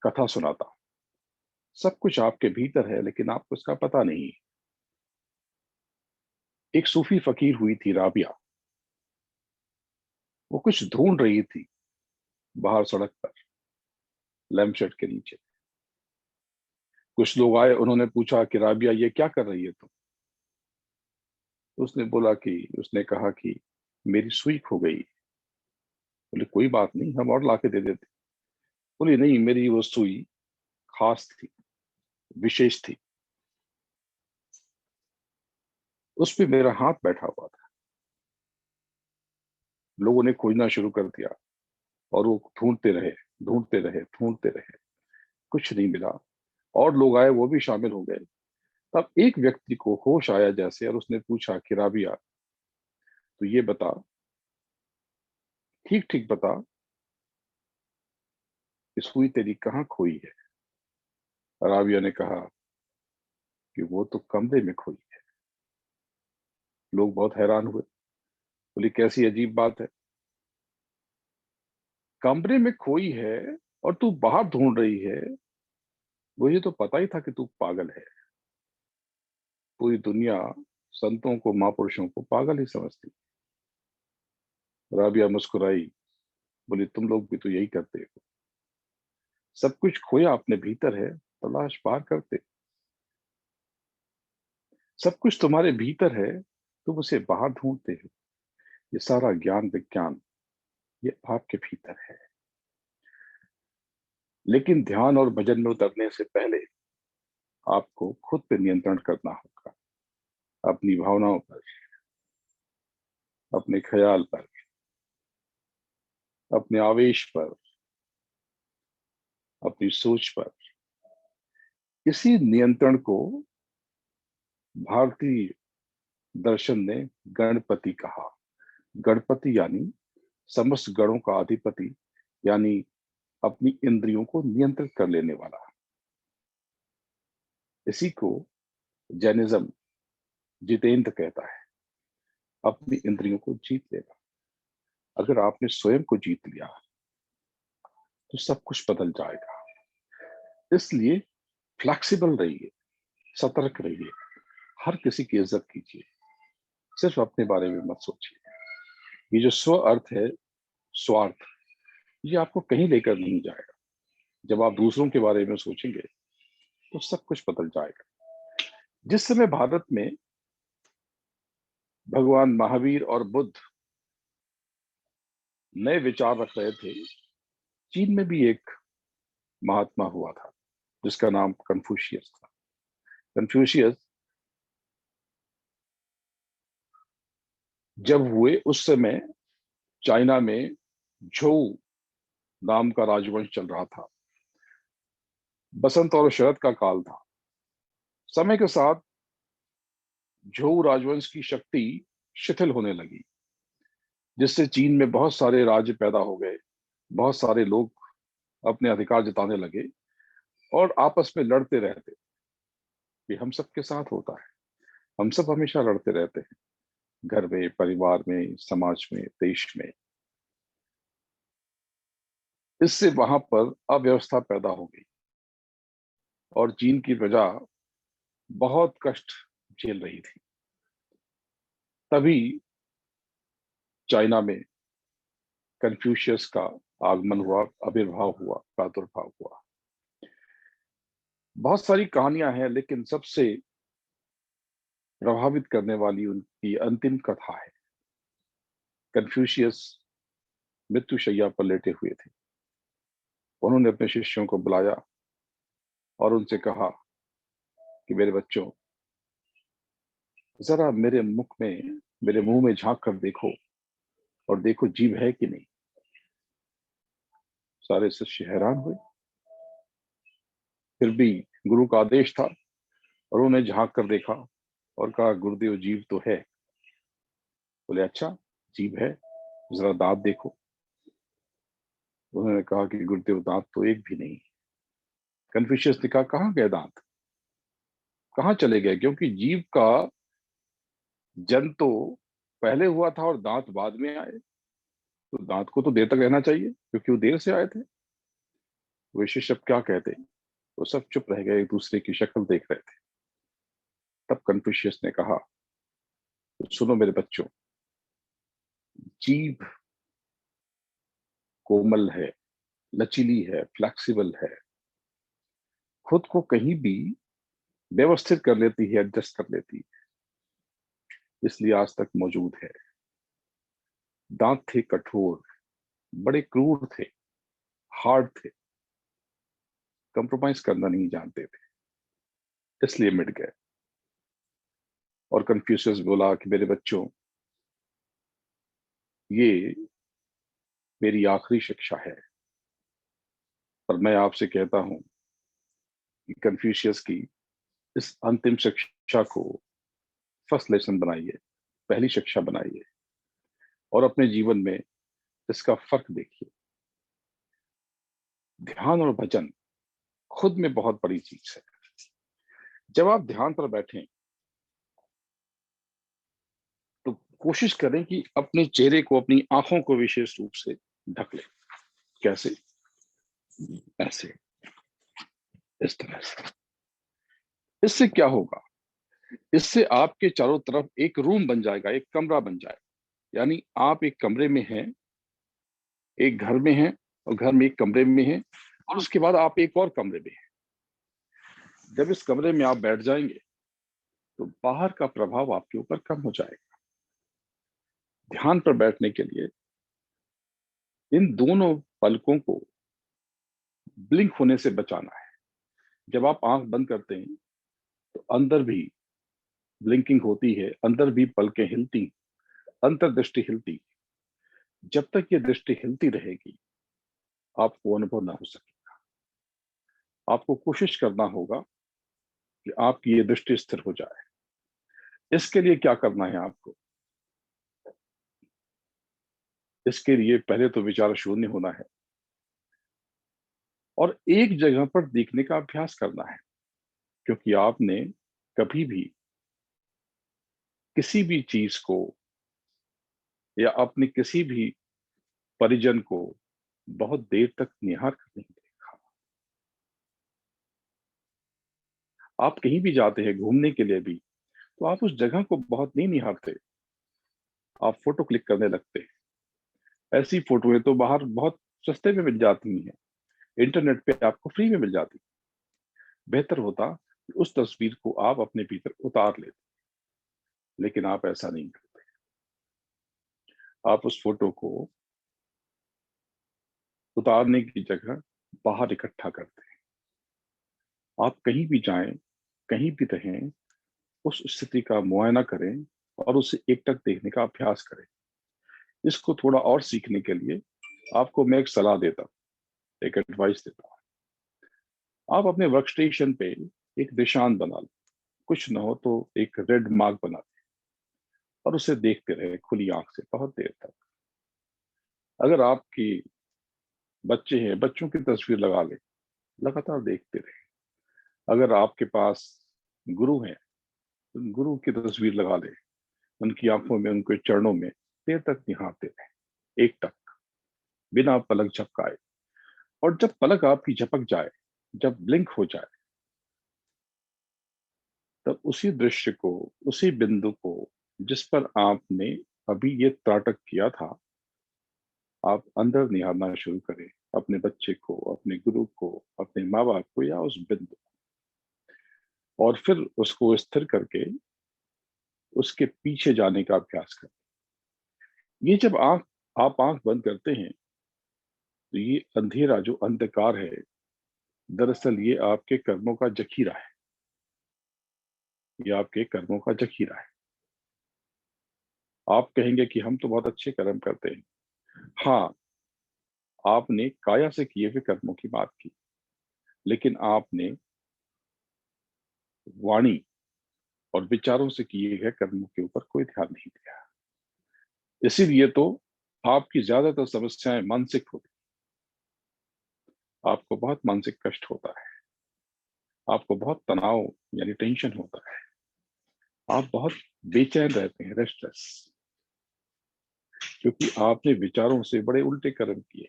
कथा सुनाता हूं। सब कुछ आपके भीतर है लेकिन आपको इसका पता नहीं। एक सूफी फकीर हुई थी राबिया। वो कुछ ढूंढ रही थी बाहर सड़क पर, लैम्पशेड के नीचे। कुछ लोग आए, उन्होंने पूछा कि राबिया ये क्या कर रही है तुम? उसने कहा कि मेरी सुई खो गई। बोले कोई बात नहीं, हम और लाके दे देते। बोली नहीं, मेरी वो सुई खास थी, विशेष थी, उस पे मेरा हाथ बैठा हुआ था। लोगों ने खोजना शुरू कर दिया और वो ढूंढते रहे, ढूंढते रहे, ढूंढते रहे, कुछ नहीं मिला। और लोग आए, वो भी शामिल हो गए। तब एक व्यक्ति को होश आया जैसे, और उसने पूछा कि राबिया तो ये बता, ठीक ठीक बता, कि सुई तेरी कहाँ खोई है? राबिया ने कहा कि वो तो कमरे में खोई है। लोग बहुत हैरान हुए। बोली कैसी अजीब बात है, कमरे में खोई है और तू बाहर ढूंढ रही है। मुझे तो पता ही था कि तू पागल है। पूरी दुनिया संतों को, महापुरुषों को पागल ही समझती। राबिया मुस्कुराई, बोली तुम लोग भी तो यही करते हो। सब कुछ खोया अपने भीतर है, तलाश बाहर करते। सब कुछ तुम्हारे भीतर है, तुम उसे बाहर ढूंढते हो। ये सारा ज्ञान विज्ञान ये आपके भीतर है। लेकिन ध्यान और भजन में उतरने से पहले आपको खुद पे नियंत्रण करना होगा, अपनी भावनाओं पर, अपने ख्याल पर, अपने आवेश पर, अपनी सोच पर। इसी नियंत्रण को भारतीय दर्शन ने गणपति कहा। गणपति यानी समस्त गणों का अधिपति, यानी अपनी इंद्रियों को नियंत्रित कर लेने वाला। इसी को जैनिज्म जितेंद्र कहता है, अपनी इंद्रियों को जीत लेना। अगर आपने स्वयं को जीत लिया तो सब कुछ बदल जाएगा। इसलिए फ्लेक्सिबल रहिए, सतर्क रहिए, हर किसी की इज्जत कीजिए, सिर्फ अपने बारे में मत सोचिए। ये जो स्व अर्थ है, स्वार्थ, ये आपको कहीं लेकर नहीं जाएगा। जब आप दूसरों के बारे में सोचेंगे तो सब कुछ बदल जाएगा। जिस समय भारत में भगवान महावीर और बुद्ध नए विचार रख रहे थे, चीन में भी एक महात्मा हुआ था जिसका नाम कन्फ्यूशियस था। कन्फ्यूशियस जब हुए उस समय चाइना में झोउ नाम का राजवंश चल रहा था। बसंत और शरद का काल था। समय के साथ झोउ राजवंश की शक्ति शिथिल होने लगी, जिससे चीन में बहुत सारे राज्य पैदा हो गए। बहुत सारे लोग अपने अधिकार जताने लगे और आपस में लड़ते रहते। ये हम सबके साथ होता है, हम सब हमेशा लड़ते रहते हैं, घर में, परिवार में, समाज में, देश में। इससे वहां पर अव्यवस्था पैदा हो गई और चीन की प्रजा बहुत कष्ट झेल रही थी। तभी चाइना में कन्फ्यूशियस का आगमन हुआ, आविर्भाव हुआ, प्रादुर्भाव हुआ। बहुत सारी कहानियां हैं, लेकिन सबसे प्रभावित करने वाली उनकी अंतिम कथा है। कन्फ्यूशियस मृत्युशैया पर लेटे हुए थे। उन्होंने अपने शिष्यों को बुलाया और उनसे कहा कि मेरे बच्चों, जरा मेरे मेरे मुंह में झांक कर देखो और देखो जीभ है कि नहीं। सारे शिष्य हैरान हुए। फिर भी गुरु का आदेश था और उन्होंने झांक कर देखा और कहा, गुरुदेव जीभ तो है। बोले, अच्छा जीभ है, जरा दांत देखो। उन्होंने कहा कि गुरुदेव दांत तो एक भी नहीं। कन्फ्यूशियस ने कहा, कहाँ गए दांत, कहाँ चले गए? क्योंकि जीभ का जन्म तो पहले हुआ था और दांत बाद में आए, तो दांत को तो देर तक रहना चाहिए क्योंकि वो देर से आए थे। वे शिष्य अब क्या कहते? वो सब चुप रह गए, एक दूसरे की शक्ल देख रहे थे। तब कन्फ्यूशियस ने कहा, तो सुनो मेरे बच्चों, जीभ कोमल है, लचीली है, फ्लेक्सिबल है, खुद को कहीं भी व्यवस्थित कर लेती है, एडजस्ट कर लेती है, इसलिए आज तक मौजूद है। दांत थे कठोर, बड़े क्रूर थे, हार्ड थे, कंप्रोमाइज करना नहीं जानते थे, इसलिए मिट गए। और कन्फ्यूशियस बोला कि मेरे बच्चों, ये मेरी आखिरी शिक्षा है, पर मैं आपसे कहता हूं कि कन्फ्यूशियस की इस अंतिम शिक्षा को फर्स्ट लेसन बनाइए, पहली शिक्षा बनाइए और अपने जीवन में इसका फर्क देखिए। ध्यान और भजन खुद में बहुत बड़ी चीज है। जब आप ध्यान पर बैठें तो कोशिश करें कि अपने चेहरे को, अपनी आंखों को विशेष रूप से ढक लें। कैसे? ऐसे, इस तरह से। इससे क्या होगा? इससे आपके चारों तरफ एक रूम बन जाएगा, एक कमरा बन जाएगा। यानी आप एक कमरे में हैं, एक घर में हैं और घर में एक कमरे में हैं। और उसके बाद आप एक और कमरे में हैं। जब इस कमरे में आप बैठ जाएंगे तो बाहर का प्रभाव आपके ऊपर कम हो जाएगा। ध्यान पर बैठने के लिए इन दोनों पलकों को ब्लिंक होने से बचाना है। जब आप आंख बंद करते हैं तो अंदर भी ब्लिंकिंग होती है, अंदर भी पलकें हिलती, अंतर्दृष्टि हिलती। जब तक ये दृष्टि हिलती रहेगी आपको अनुभव ना हो सकेगा। आपको कोशिश करना होगा कि आपकी ये दृष्टि स्थिर हो जाए। इसके लिए क्या करना है आपको? इसके लिए पहले तो विचार शून्य होना है और एक जगह पर देखने का अभ्यास करना है, क्योंकि आपने कभी भी किसी भी चीज को या अपने किसी भी परिजन को बहुत देर तक निहार कर नहीं देखा। आप कहीं भी जाते हैं घूमने के लिए भी तो आप उस जगह को बहुत नहीं निहारते, आप फोटो क्लिक करने लगते हैं। ऐसी फोटोएं तो बाहर बहुत सस्ते में मिल जाती हैं, इंटरनेट पे आपको फ्री में मिल जाती। बेहतर होता कि उस तस्वीर को आप अपने भीतर उतार लेते, लेकिन आप ऐसा नहीं करते। आप उस फोटो को उतारने की जगह बाहर इकट्ठा करते हैं। आप कहीं भी जाएं, कहीं भी रहें, उस स्थिति का मुआयना करें और उसे एकटक देखने का अभ्यास करें। इसको थोड़ा और सीखने के लिए आपको मैं एक सलाह देता हूं, एक एडवाइस देता हूं। आप अपने वर्क स्टेशन पे एक निशान बना लें, कुछ न हो तो एक रेड मार्क बना लें और उसे देखते रहे खुली आंख से बहुत देर तक। अगर आपकी बच्चे हैं, बच्चों की तस्वीर लगा लें, लगातार देखते रहे। अगर आपके पास गुरु हैं तो गुरु की तस्वीर लगा लें, उनकी आंखों में, उनके चरणों में देर तक निहारते रहे, एक टक, बिना पलक झपकाए। और जब पलक आपकी झपक जाए, जब ब्लिंक हो जाए, तब उसी दृश्य को, उसी बिंदु को जिस पर आपने अभी ये त्राटक किया था, आप अंदर निहारना शुरू करें, अपने बच्चे को, अपने गुरु को, अपने माँ बाप को या उस बिंदु को। और फिर उसको स्थिर करके उसके पीछे जाने का अभ्यास करें। ये जब आप आंख बंद करते हैं तो ये अंधेरा, जो अंधकार है, दरअसल ये आपके कर्मों का जखीरा है। ये आपके कर्मों का जखीरा है। आप कहेंगे कि हम तो बहुत अच्छे कर्म करते हैं। हाँ, आपने काया से किए हुए कर्मों की बात की, लेकिन आपने वाणी और विचारों से किए गए कर्मों के ऊपर कोई ध्यान नहीं दिया। इसीलिए तो आपकी ज्यादातर समस्याएं मानसिक होती। आपको बहुत मानसिक कष्ट होता है, आपको बहुत तनाव यानी टेंशन होता है, आप बहुत बेचैन रहते हैं, रेस्टलेस, क्योंकि आपने विचारों से बड़े उल्टे कर्म किए।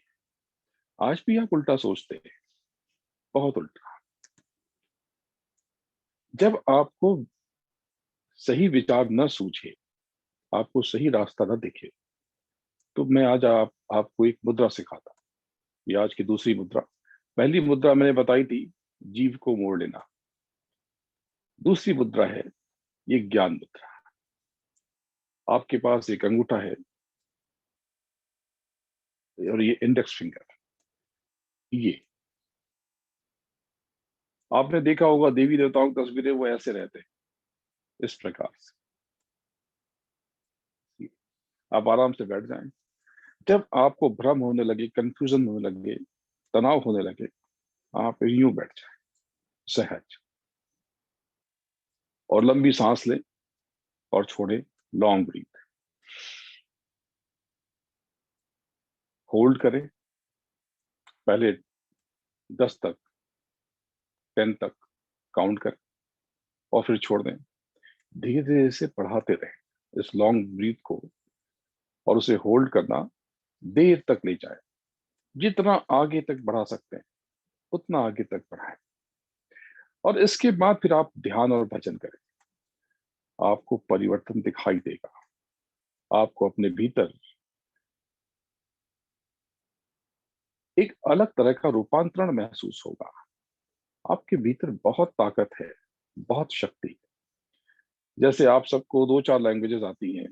आज भी आप उल्टा सोचते हैं, बहुत उल्टा। जब आपको सही विचार न सूझे, आपको सही रास्ता न दिखे, तो मैं आज आपको एक मुद्रा सिखाता हूं। ये आज की दूसरी मुद्रा। पहली मुद्रा मैंने बताई थी, जीव को मोड़ लेना। दूसरी मुद्रा है ये ज्ञान मुद्रा। आपके पास एक अंगूठा है और ये इंडेक्स फिंगर, ये आपने देखा होगा देवी देवताओं की तस्वीरें, वो ऐसे रहते हैं, इस प्रकार से। आप आराम से बैठ जाएं। जब आपको भ्रम होने लगे, कंफ्यूजन होने लगे, तनाव होने लगे, आप यूं बैठ जाएं, सहज, और लंबी सांस लें और छोड़े। लॉन्ग ब्रीथ, होल्ड करें, पहले 10 तक, 10 तक काउंट करें और फिर छोड़ दें। धीरे धीरे इसे बढ़ाते रहें, इस लॉन्ग ब्रीथ को, और उसे होल्ड करना देर तक ले जाए। जितना आगे तक बढ़ा सकते हैं उतना आगे तक बढ़ाएं। और इसके बाद फिर आप ध्यान और भजन करें। आपको परिवर्तन दिखाई देगा। आपको अपने भीतर एक अलग तरह का रूपांतरण महसूस होगा। आपके भीतर बहुत ताकत है, बहुत शक्ति है। जैसे आप सबको 2-4 लैंग्वेजेस आती हैं।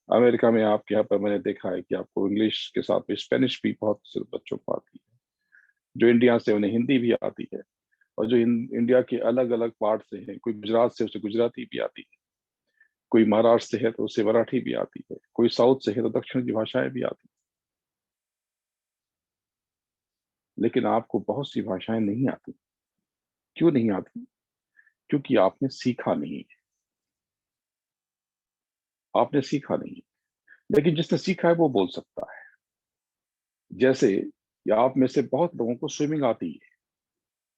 अमेरिका में आपके यहाँ पर मैंने देखा है कि आपको इंग्लिश के साथ में स्पेनिश भी बहुत से बच्चों को आती है। जो इंडिया से उन्हें हिंदी भी आती है, और जो इंडिया के अलग-अलग पार्ट से हैं, कोई गुजरात से उसे गुजराती भी आती है, कोई महाराष्ट्र से है तो उसे मराठी भी आती है, कोई साउथ से है तो दक्षिण की भाषाएं भी आती हैं। लेकिन आपको बहुत सी भाषाएं नहीं आती। क्यों नहीं आती? क्योंकि आपने सीखा नहीं है। आपने सीखा नहीं है। लेकिन जिसने सीखा है वो बोल सकता है। जैसे या आप में से बहुत लोगों को स्विमिंग आती है।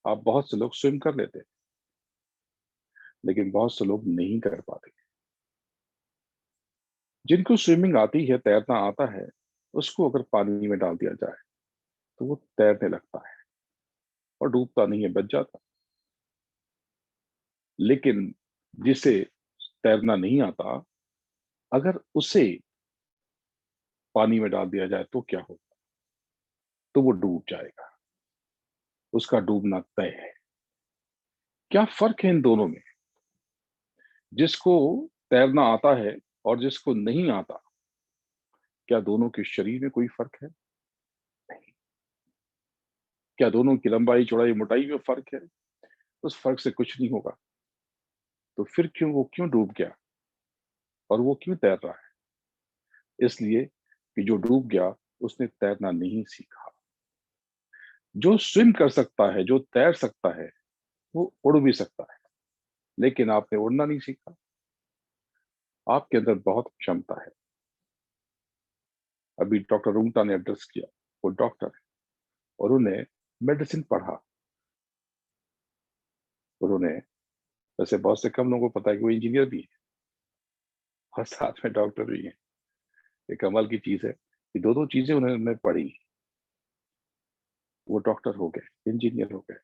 आप बहुत से लोग स्विम कर लेते हैं, लेकिन बहुत से लोग नहीं कर पाते। जिनको स्विमिंग आती है, तैरना आता है, उसको अगर पानी में डाल दिया जाए तो वो तैरने लगता है और डूबता नहीं है, बच जाता। लेकिन जिसे तैरना नहीं आता, अगर उसे पानी में डाल दिया जाए तो क्या होगा? तो वो डूब जाएगा। उसका डूबना तय है। क्या फर्क है इन दोनों में? जिसको तैरना आता है और जिसको नहीं आता, क्या दोनों के शरीर में कोई फर्क है? नहीं। क्या दोनों की लंबाई, चौड़ाई, मोटाई में फर्क है? उस फर्क से कुछ नहीं होगा। तो फिर वो क्यों डूब गया और वो क्यों तैर रहा है? इसलिए कि जो डूब गया उसने तैरना नहीं सीखा। जो स्विम कर सकता है, जो तैर सकता है, वो उड़ भी सकता है। लेकिन आपने उड़ना नहीं सीखा। आपके अंदर बहुत क्षमता है। अभी डॉक्टर रुंगटा ने एड्रेस किया। वो डॉक्टर है और उन्हें मेडिसिन पढ़ा। उन्होंने, वैसे बहुत से कम लोगों को पता है कि वो इंजीनियर भी है और साथ में डॉक्टर भी है। ये कमाल की चीज है कि दो दो चीजें उन्होंने पढ़ी। वो डॉक्टर हो गए, इंजीनियर हो गए।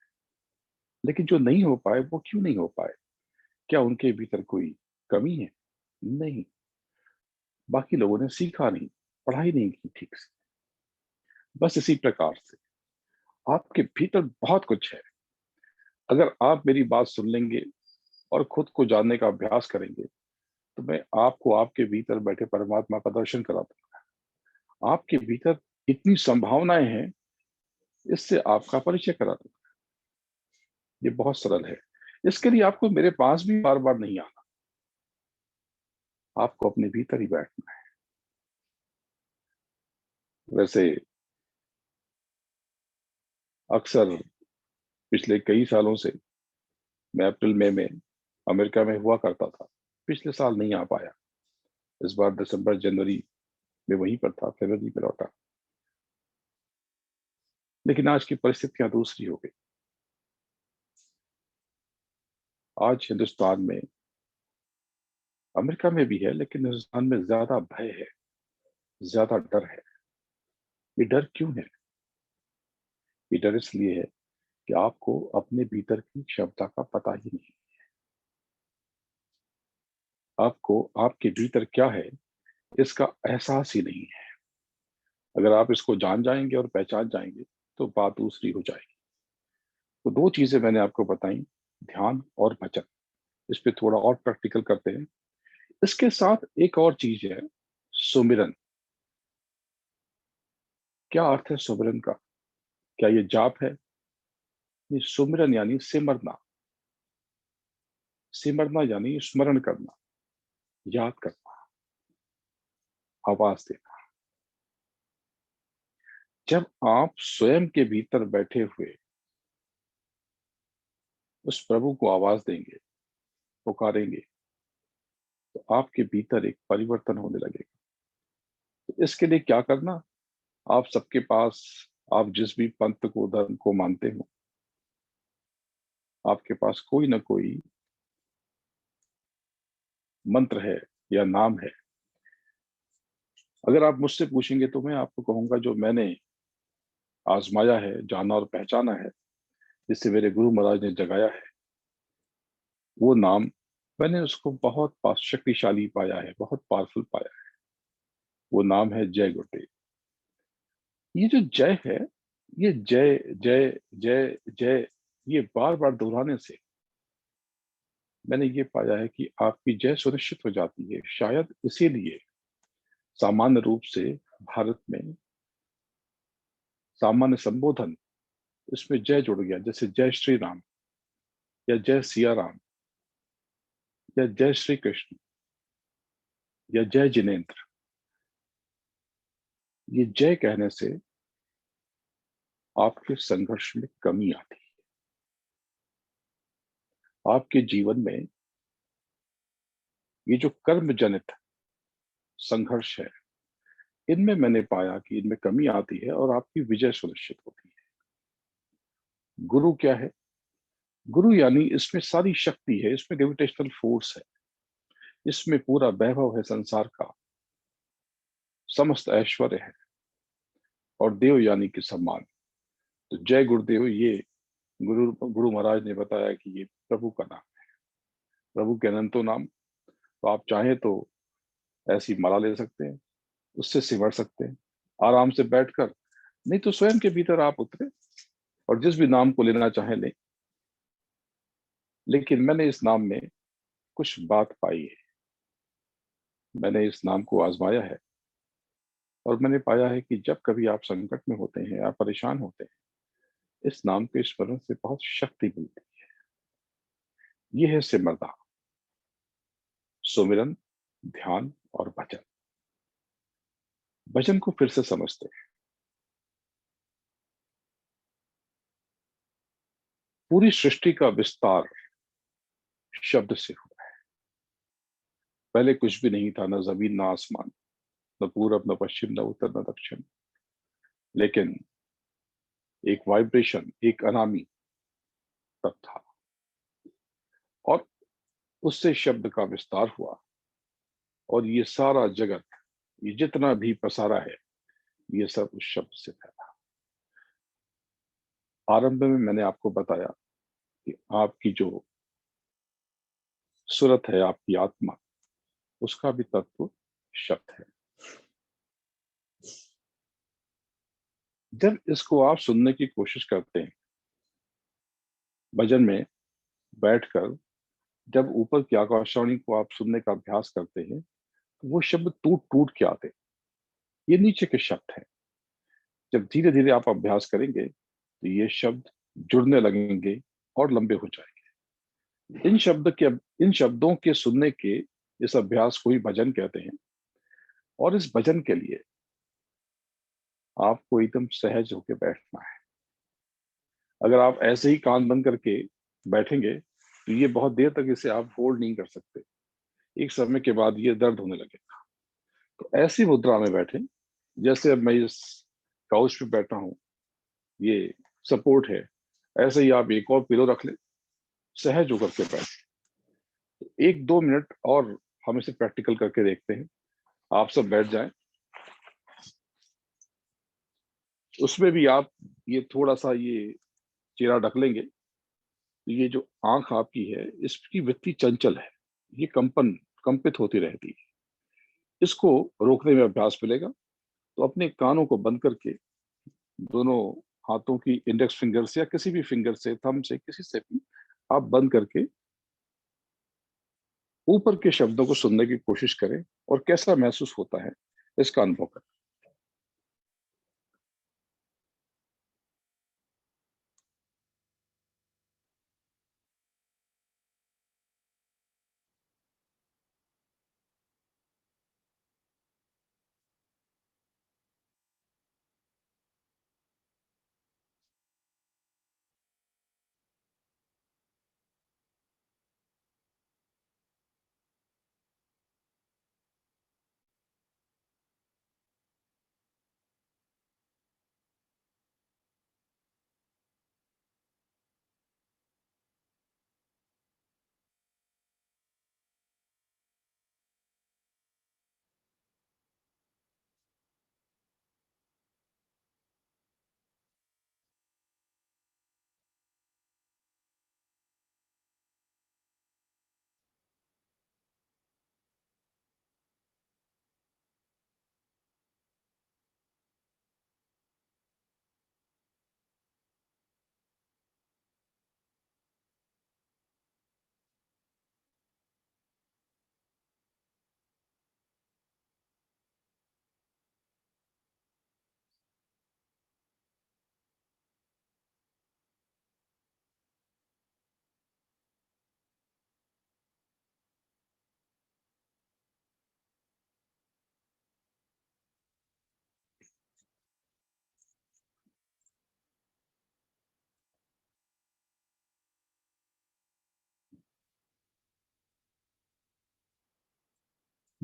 लेकिन जो नहीं हो पाए वो क्यों नहीं हो पाए? क्या उनके भीतर कोई कमी है? नहीं। बाकी लोगों ने सीखा नहीं, पढ़ाई नहीं की ठीक से। बस इसी प्रकार से आपके भीतर बहुत कुछ है। अगर आप मेरी बात सुन लेंगे और खुद को जानने का अभ्यास करेंगे, तो मैं आपको आपके भीतर बैठे परमात्मा का दर्शन करा दूंगा। आपके भीतर इतनी संभावनाएं हैं, इससे आपका परिचय करा दूंगा। ये बहुत सरल है। इसके लिए आपको मेरे पास भी बार बार नहीं आना। आपको अपने भीतर ही बैठना है। वैसे अक्सर पिछले कई सालों से मैं अप्रैल मई में अमेरिका में हुआ करता था। पिछले साल नहीं आ पाया। इस बार दिसंबर जनवरी में वहीं पर था, फरवरी में लौटा। लेकिन आज की परिस्थितियां दूसरी हो गई। आज हिंदुस्तान में, अमेरिका में भी है, लेकिन हिंदुस्तान में ज्यादा भय है, ज्यादा डर है। ये डर क्यों है? ये डर इसलिए है कि आपको अपने भीतर की क्षमता का पता ही नहीं। आपको आपके भीतर क्या है इसका एहसास ही नहीं है। अगर आप इसको जान जाएंगे और पहचान जाएंगे तो बात दूसरी हो जाएगी। तो दो चीजें मैंने आपको बताई, ध्यान और भजन। इस पे थोड़ा और प्रैक्टिकल करते हैं। इसके साथ एक और चीज है, सुमिरन। क्या अर्थ है सुमिरन का? क्या ये जाप है? नहीं, सुमिरन यानी सिमरना। सिमरना यानी स्मरण करना, याद करना, आवाज देना। जब आप स्वयं के भीतर बैठे हुए उस प्रभु को आवाज देंगे, पुकारेंगे, तो आपके भीतर एक परिवर्तन होने लगेगा। तो इसके लिए क्या करना? आप सबके पास, आप जिस भी पंथ को, धर्म को मानते हो, आपके पास कोई ना कोई मंत्र है या नाम है। अगर आप मुझसे पूछेंगे तो मैं आपको कहूंगा जो मैंने आजमाया है, जाना और पहचाना है, जिससे मेरे गुरु महाराज ने जगाया है, वो नाम मैंने उसको बहुत शक्तिशाली पाया है, बहुत पावरफुल पाया है। वो नाम है जय गुरुदेव। ये जो जय है, ये जय जय जय जय, ये बार बार दोहराने से मैंने ये पाया है कि आपकी जय सुनिश्चित हो जाती है। शायद इसीलिए सामान्य रूप से भारत में सामान्य संबोधन इसमें जय जुड़ गया, जैसे जय श्री राम या जय सिया राम या जय श्री कृष्ण या जय जिनेन्द्र। ये जय कहने से आपके संघर्ष में कमी आती है। आपके जीवन में ये जो कर्म जनित संघर्ष है, इनमें मैंने पाया कि इनमें कमी आती है और आपकी विजय सुनिश्चित होती है। गुरु क्या है? गुरु यानी इसमें सारी शक्ति है, इसमें ग्रेविटेशनल फोर्स है, इसमें पूरा वैभव है संसार का, समस्त ऐश्वर्य है, और देव यानी कि सम्मान। तो जय गुरुदेव, ये गुरु गुरु महाराज ने बताया कि ये प्रभु का नाम है, प्रभु के अनंतो नाम। तो आप चाहें तो ऐसी माला ले सकते हैं, उससे सिमर सकते हैं आराम से बैठकर, नहीं तो स्वयं के भीतर आप उतरे और जिस भी नाम को लेना चाहें लें। लेकिन मैंने इस नाम में कुछ बात पाई है, मैंने इस नाम को आजमाया है और मैंने पाया है कि जब कभी आप संकट में होते हैं या परेशान होते हैं, इस नाम के स्मरण से बहुत शक्ति मिलती है। यह है सिमरना, सुमिरन, ध्यान और भजन। भजन को फिर से समझते हैं। पूरी सृष्टि का विस्तार शब्द से हुआ है। पहले कुछ भी नहीं था, न जमीन न आसमान, न पूरब न पश्चिम न उत्तर न दक्षिण, लेकिन एक वाइब्रेशन, एक अनामी तब था, और उससे शब्द का विस्तार हुआ और ये सारा जगत, ये जितना भी पसारा है, ये सब उस शब्द से फैला। आरंभ में मैंने आपको बताया कि आपकी जो सूरत है, आपकी आत्मा, उसका भी तत्व शब्द है। जब इसको आप सुनने की कोशिश करते हैं भजन में बैठकर, जब ऊपर की आकाशवाणी को आप सुनने का अभ्यास करते हैं, तो वो शब्द टूट टूट के आते हैं। ये नीचे के शब्द हैं। जब धीरे धीरे आप अभ्यास करेंगे तो ये शब्द जुड़ने लगेंगे और लंबे हो जाएंगे। इन शब्दों के सुनने के इस अभ्यास को ही भजन कहते हैं। और इस भजन के लिए आपको एकदम सहज होकर बैठना है। अगर आप ऐसे ही कान बंद करके बैठेंगे तो ये बहुत देर तक इसे आप होल्ड नहीं कर सकते। एक समय के बाद ये दर्द होने लगेगा। तो ऐसी मुद्रा में बैठे, जैसे अब मैं इस काउच पे बैठा हूं, ये सपोर्ट है, ऐसे ही आप एक और पिलो रख लें, सहज होकर के बैठ। एक दो मिनट और हम इसे प्रैक्टिकल करके देखते हैं। आप सब बैठ जाएं। उसमें भी आप ये थोड़ा सा ये चेहरा ढक लेंगे। तो ये जो आंख आपकी है, इसकी वृत्ति चंचल है, ये कंपित होती रहती है। इसको रोकने में अभ्यास मिलेगा। तो अपने कानों को बंद करके दोनों हाथों की इंडेक्स फिंगर से या किसी भी फिंगर से, थंब से, किसी से भी आप बंद करके ऊपर के शब्दों को सुनने की कोशिश करें और कैसा महसूस होता है इसका अनुभव करें।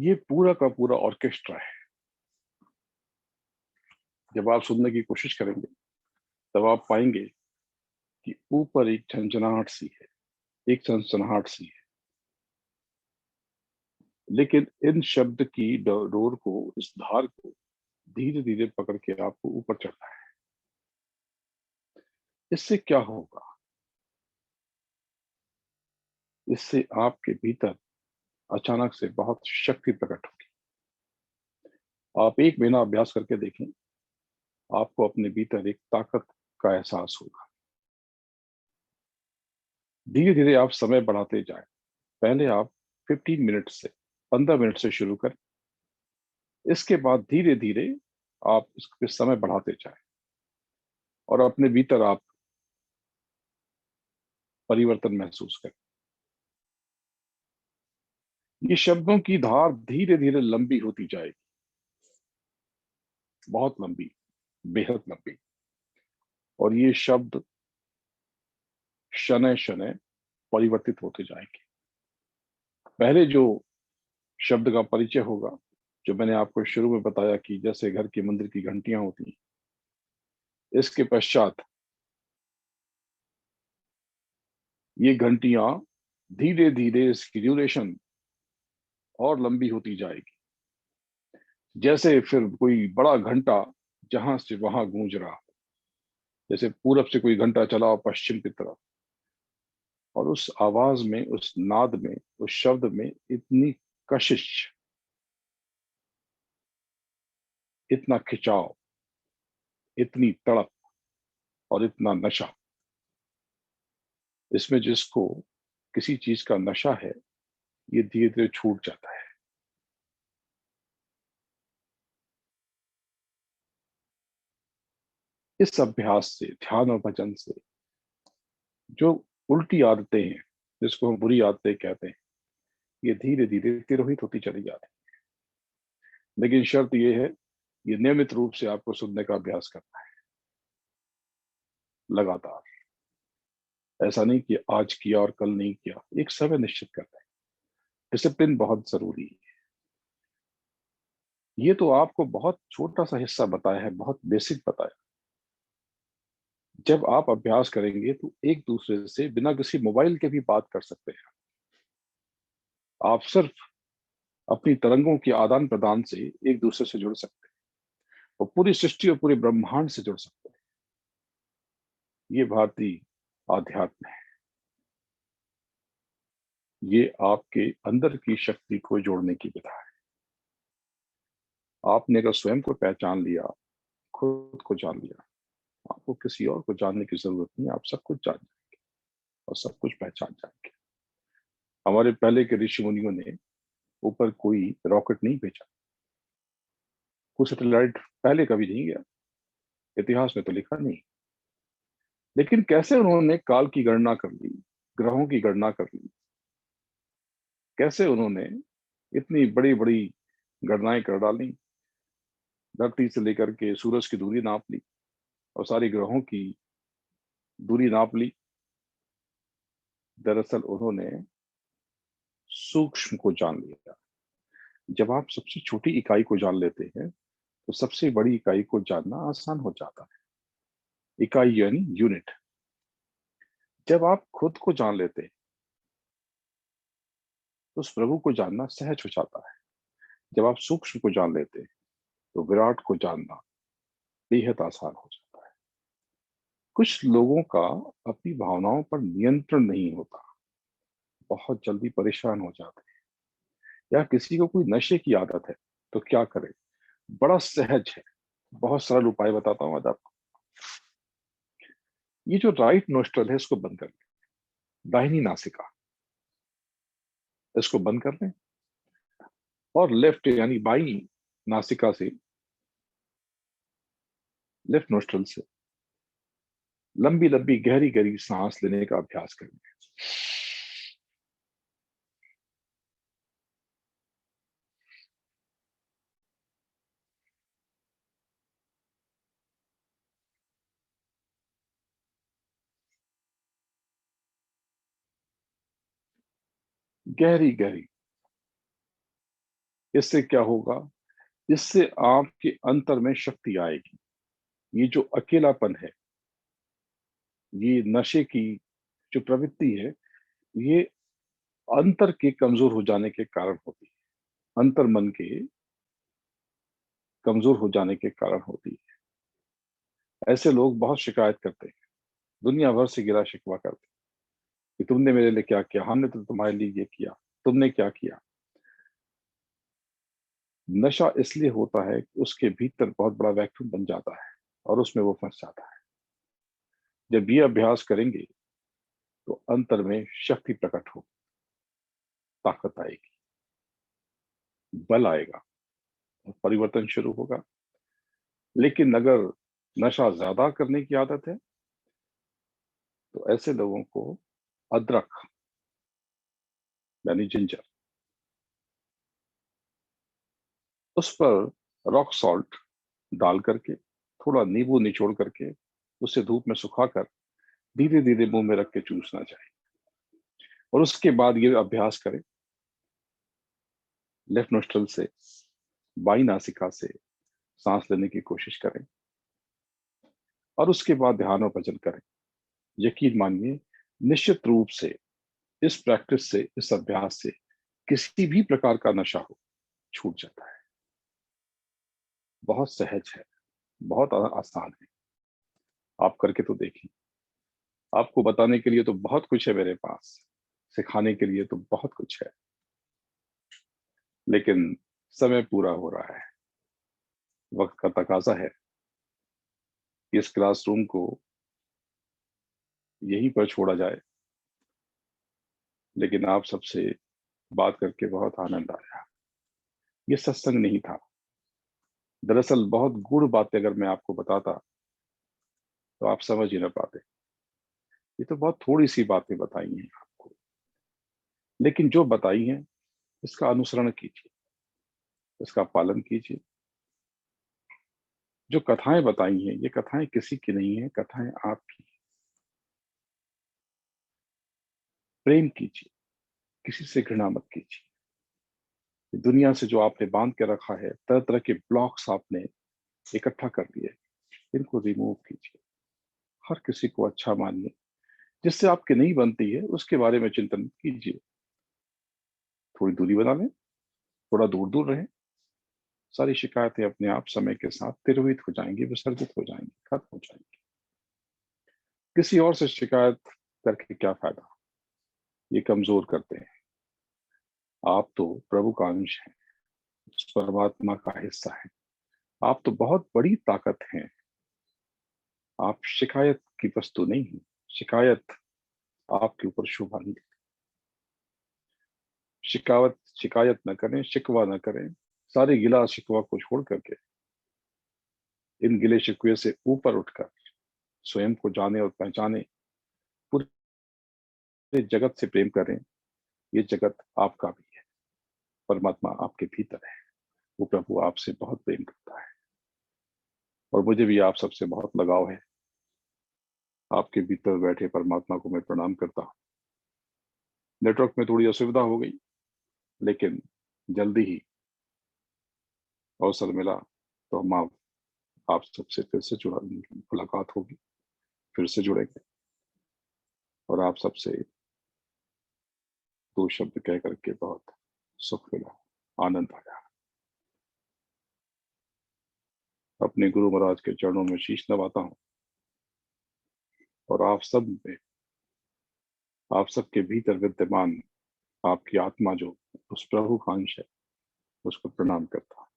ये पूरा का पूरा ऑर्केस्ट्रा है। जब आप सुनने की कोशिश करेंगे तब आप पाएंगे कि ऊपर एक झंझनाहट सी है, एक सनसनाहट सी है, लेकिन इन शब्द की डोर को, इस धार को धीरे धीरे पकड़ के आपको ऊपर चढ़ना है। इससे क्या होगा? इससे आपके भीतर अचानक से बहुत शक्ति प्रकट होगी। आप एक महीना अभ्यास करके देखें, आपको अपने भीतर एक ताकत का एहसास होगा। धीरे धीरे आप समय बढ़ाते जाएं। पहले आप 15 मिनट से 15 मिनट से शुरू करें। इसके बाद धीरे धीरे आप इसके समय बढ़ाते जाएं और अपने भीतर आप परिवर्तन महसूस करें। ये शब्दों की धार धीरे धीरे लंबी होती जाएगी, बहुत लंबी, बेहद लंबी। और ये शब्द शनय शनय परिवर्तित होते जाएंगे। पहले जो शब्द का परिचय होगा, जो मैंने आपको शुरू में बताया कि जैसे घर के मंदिर की घंटियां होती हैं, इसके पश्चात ये घंटियां धीरे धीरे इसकी ड्यूरेशन और लंबी होती जाएगी। जैसे फिर कोई बड़ा घंटा जहां से वहां गूंज रहा, जैसे पूरब से कोई घंटा चला पश्चिम की तरफ, और उस आवाज में, उस नाद में, उस शब्द में इतनी कशिश, इतना खिंचाव, इतनी तड़प और इतना नशा। इसमें जिसको किसी चीज का नशा है, ये धीरे धीरे छूट जाता है। इस अभ्यास से, ध्यान और भजन से, जो उल्टी आदतें हैं, जिसको हम बुरी आदतें कहते हैं, ये धीरे धीरे तिरोहित होती चली जाती है। लेकिन शर्त ये है, ये नियमित रूप से आपको सुनने का अभ्यास करना है, लगातार। ऐसा नहीं कि आज किया और कल नहीं किया, एक समय निश्चित करना है। डिसिप्लिन बहुत जरूरी है। ये तो आपको बहुत छोटा सा हिस्सा बताया है, बहुत बेसिक बताया। जब आप अभ्यास करेंगे तो एक दूसरे से बिना किसी मोबाइल के भी बात कर सकते हैं। आप सिर्फ अपनी तरंगों के आदान प्रदान से एक दूसरे से जुड़ सकते हैं और पूरी सृष्टि और पूरे ब्रह्मांड से जुड़ सकते हैं। ये भारतीय आध्यात्म है। ये आपके अंदर की शक्ति को जोड़ने की विधा है। आपने अगर स्वयं को पहचान लिया, खुद को जान लिया, आपको किसी और को जानने की जरूरत नहीं। आप सब कुछ जान जाएंगे और सब कुछ पहचान जाएंगे। हमारे पहले के ऋषि मुनियों ने ऊपर कोई रॉकेट नहीं भेजा, कोई सैटेलाइट पहले कभी नहीं गया, इतिहास में तो लिखा नहीं। लेकिन कैसे उन्होंने काल की गणना कर ली, ग्रहों की गणना कर ली, कैसे उन्होंने इतनी बड़ी बड़ी गणनाएं कर डाली, धरती से लेकर के सूरज की दूरी नाप ली और सारी ग्रहों की दूरी नाप ली। दरअसल उन्होंने सूक्ष्म को जान लिया। जब आप सबसे छोटी इकाई को जान लेते हैं तो सबसे बड़ी इकाई को जानना आसान हो जाता है। इकाई यानी यूनिट। जब आप खुद को जान लेते हैं तो उस प्रभु को जानना सहज हो जाता है। जब आप सूक्ष्म को जान लेते हैं तो विराट को जानना बेहद आसान हो जाता है। कुछ लोगों का अपनी भावनाओं पर नियंत्रण नहीं होता, बहुत जल्दी परेशान हो जाते हैं। या किसी को कोई नशे की आदत है तो क्या करे? बड़ा सहज है, बहुत सरल उपाय बताता हूं आज आपको। ये जो राइट नोस्ट्रल है, इसको बंद कर लें। दाहिनी नासिका, इसको बंद कर लें और लेफ्ट यानी बाई नासिका से, लेफ्ट नोस्ट्रल से लंबी लंबी गहरी गहरी सांस लेने का अभ्यास करें। गहरी गहरी इससे क्या होगा? इससे आपके अंतर में शक्ति आएगी। ये जो अकेलापन है, ये नशे की जो प्रवृत्ति है, ये अंतर के कमजोर हो जाने के कारण होती है, अंतर मन के कमजोर हो जाने के कारण होती है। ऐसे लोग बहुत शिकायत करते हैं, दुनिया भर से गिला शिकवा करते हैं कि तुमने मेरे लिए क्या किया, हमने तो तुम्हारे लिए ये किया, तुमने क्या किया। नशा इसलिए होता है कि उसके भीतर बहुत बड़ा वैक्यूम बन जाता है और उसमें वो फंस जाता है। जब ये अभ्यास करेंगे तो अंतर में शक्ति प्रकट होगी, ताकत आएगी, बल आएगा और परिवर्तन शुरू होगा। लेकिन अगर नशा ज्यादा करने की आदत है तो ऐसे लोगों को अदरक यानी जिंजर, उस पर रॉक सॉल्ट डाल करके, थोड़ा नींबू निचोड़ करके, उसे धूप में सुखाकर धीरे धीरे मुंह में रख के चूसना चाहिए। और उसके बाद ये अभ्यास करें, लेफ्ट नोस्ट्रल से, बाई नासिका से सांस लेने की कोशिश करें और उसके बाद ध्यान और भजन करें। यकीन मानिए, निश्चित रूप से इस प्रैक्टिस से, इस अभ्यास से किसी भी प्रकार का नशा हो छूट जाता है। बहुत सहज है, बहुत आसान है। आप करके तो देखिए। आपको बताने के लिए तो बहुत कुछ है मेरे पास, सिखाने के लिए तो बहुत कुछ है, लेकिन समय पूरा हो रहा है, वक्त का तकाजा है। इस क्लासरूम को यहीं पर छोड़ा जाए, लेकिन आप सबसे बात करके बहुत आनंद आया। ये सत्संग नहीं था। दरअसल बहुत गूढ़ बातें अगर मैं आपको बताता तो आप समझ ही ना पाते। ये तो बहुत थोड़ी सी बातें बताई हैं आपको, लेकिन जो बताई हैं इसका अनुसरण कीजिए, इसका पालन कीजिए। जो कथाएं बताई हैं, ये कथाएं किसी की नहीं है, कथाएं आपकी। प्रेम कीजिए, किसी से घृणा मत कीजिए। दुनिया से जो आपने बांध के रखा है, तरह तरह के ब्लॉक्स आपने इकट्ठा कर दिए, इनको रिमूव कीजिए। हर किसी को अच्छा मानिए। जिससे आपकी नहीं बनती है उसके बारे में चिंतन कीजिए। थोड़ी दूरी बना लें, थोड़ा दूर दूर रहें। सारी शिकायतें अपने आप समय के साथ तिरोहित हो जाएंगी, विसर्जित हो जाएंगी, खत्म हो जाएंगी। किसी और से शिकायत करके क्या फायदा? ये कमजोर करते हैं। आप तो प्रभु का अंश हैं, परमात्मा का हिस्सा है। आप तो बहुत बड़ी ताकत हैं। आप शिकायत की वस्तु नहीं है। शिकायत आपके ऊपर शोभा नहीं देती। शिकायत न करें, शिकवा न करें। सारे गिला शिकवा को छोड़ करके इन गिले शिकवे से ऊपर उठकर स्वयं को जाने और पहचाने, पूरे जगत से प्रेम करें। ये जगत आपका भी है, परमात्मा आपके भीतर है। वो प्रभु आपसे बहुत प्रेम करता है और मुझे भी आप सबसे बहुत लगाव है। आपके भीतर बैठे परमात्मा को मैं प्रणाम करता हूँ। नेटवर्क में थोड़ी असुविधा हो गई, लेकिन जल्दी ही अवसर मिला तो हम आप सबसे फिर से जुड़ा, मुलाकात होगी, फिर से जुड़ेंगे और आप सबसे दो शब्द कह करके बहुत सुख मिला, आनंद आया। अपने गुरु महाराज के चरणों में शीश नवाता हूँ और आप सब में, आप सबके भीतर विद्यमान आपकी आत्मा जो उस प्रभु का अंश है, उसको प्रणाम करता हूँ।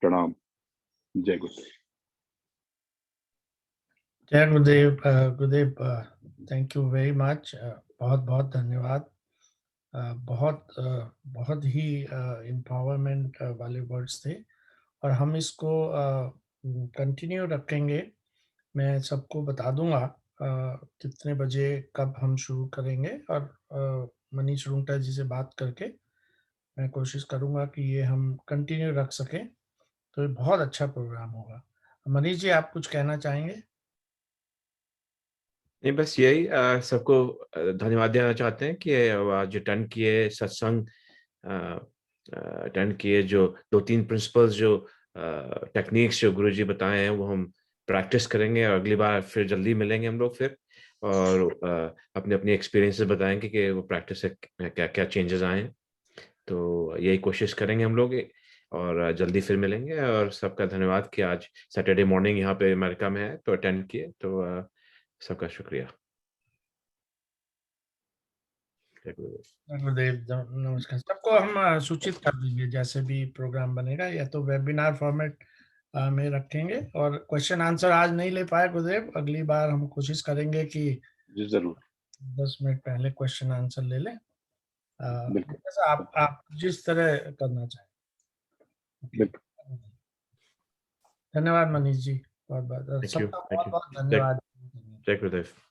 प्रणाम। जय गुरुदेव। जय गुरुदेव। गुरुदेव, थैंक यू वेरी मच। बहुत बहुत धन्यवाद। बहुत ही एम्पावरमेंट वाले वर्ड्स थे और हम इसको कंटिन्यू रखेंगे। मैं सबको बता दूंगा कितने बजे कब हम शुरू करेंगे और मनीष रुंगटा जी से बात करके मैं कोशिश करूंगा कि ये हम कंटिन्यू रख सकें, तो ये बहुत अच्छा प्रोग्राम होगा। मनीष जी, आप कुछ कहना चाहेंगे? नहीं, बस यही सबको धन्यवाद देना चाहते हैं कि आज अटेंड किए सत्संग। अटेंड किए। जो 2-3 प्रिंसिपल्स जो टेक्निक्स जो गुरुजी बताए हैं वो हम प्रैक्टिस करेंगे, और अगली बार फिर जल्दी मिलेंगे हम लोग फिर, और अपने अपनी एक्सपीरियंसेस बताएंगे कि वो प्रैक्टिस से क्या क्या चेंजेस आए हैं। तो यही कोशिश करेंगे हम लोग, और जल्दी फिर मिलेंगे। और सबका धन्यवाद कि आज सैटरडे मॉर्निंग यहाँ पे अमेरिका में है तो अटेंड किए, तो सबका शुक्रिया। गुरुदेव नमस्कार। सबको हम सूचित कर देंगे जैसे भी प्रोग्राम बनेगा, या तो वेबिनार फॉर्मेट में रखेंगे। और क्वेश्चन आंसर आज नहीं ले पाए गुरुदेव, अगली बार हम कोशिश करेंगे कि जी जरूर, 10 मिनट पहले क्वेश्चन आंसर ले लें। बिल्कुल जैसा आप जिस तरह करना चाहें। बिल्कुल। धन्यवाद मनीष जी, बहुत बहुत थैंक यू, सबका थैंक बहुत यू। बहुत धन्यवाद। जय गुरुदेव।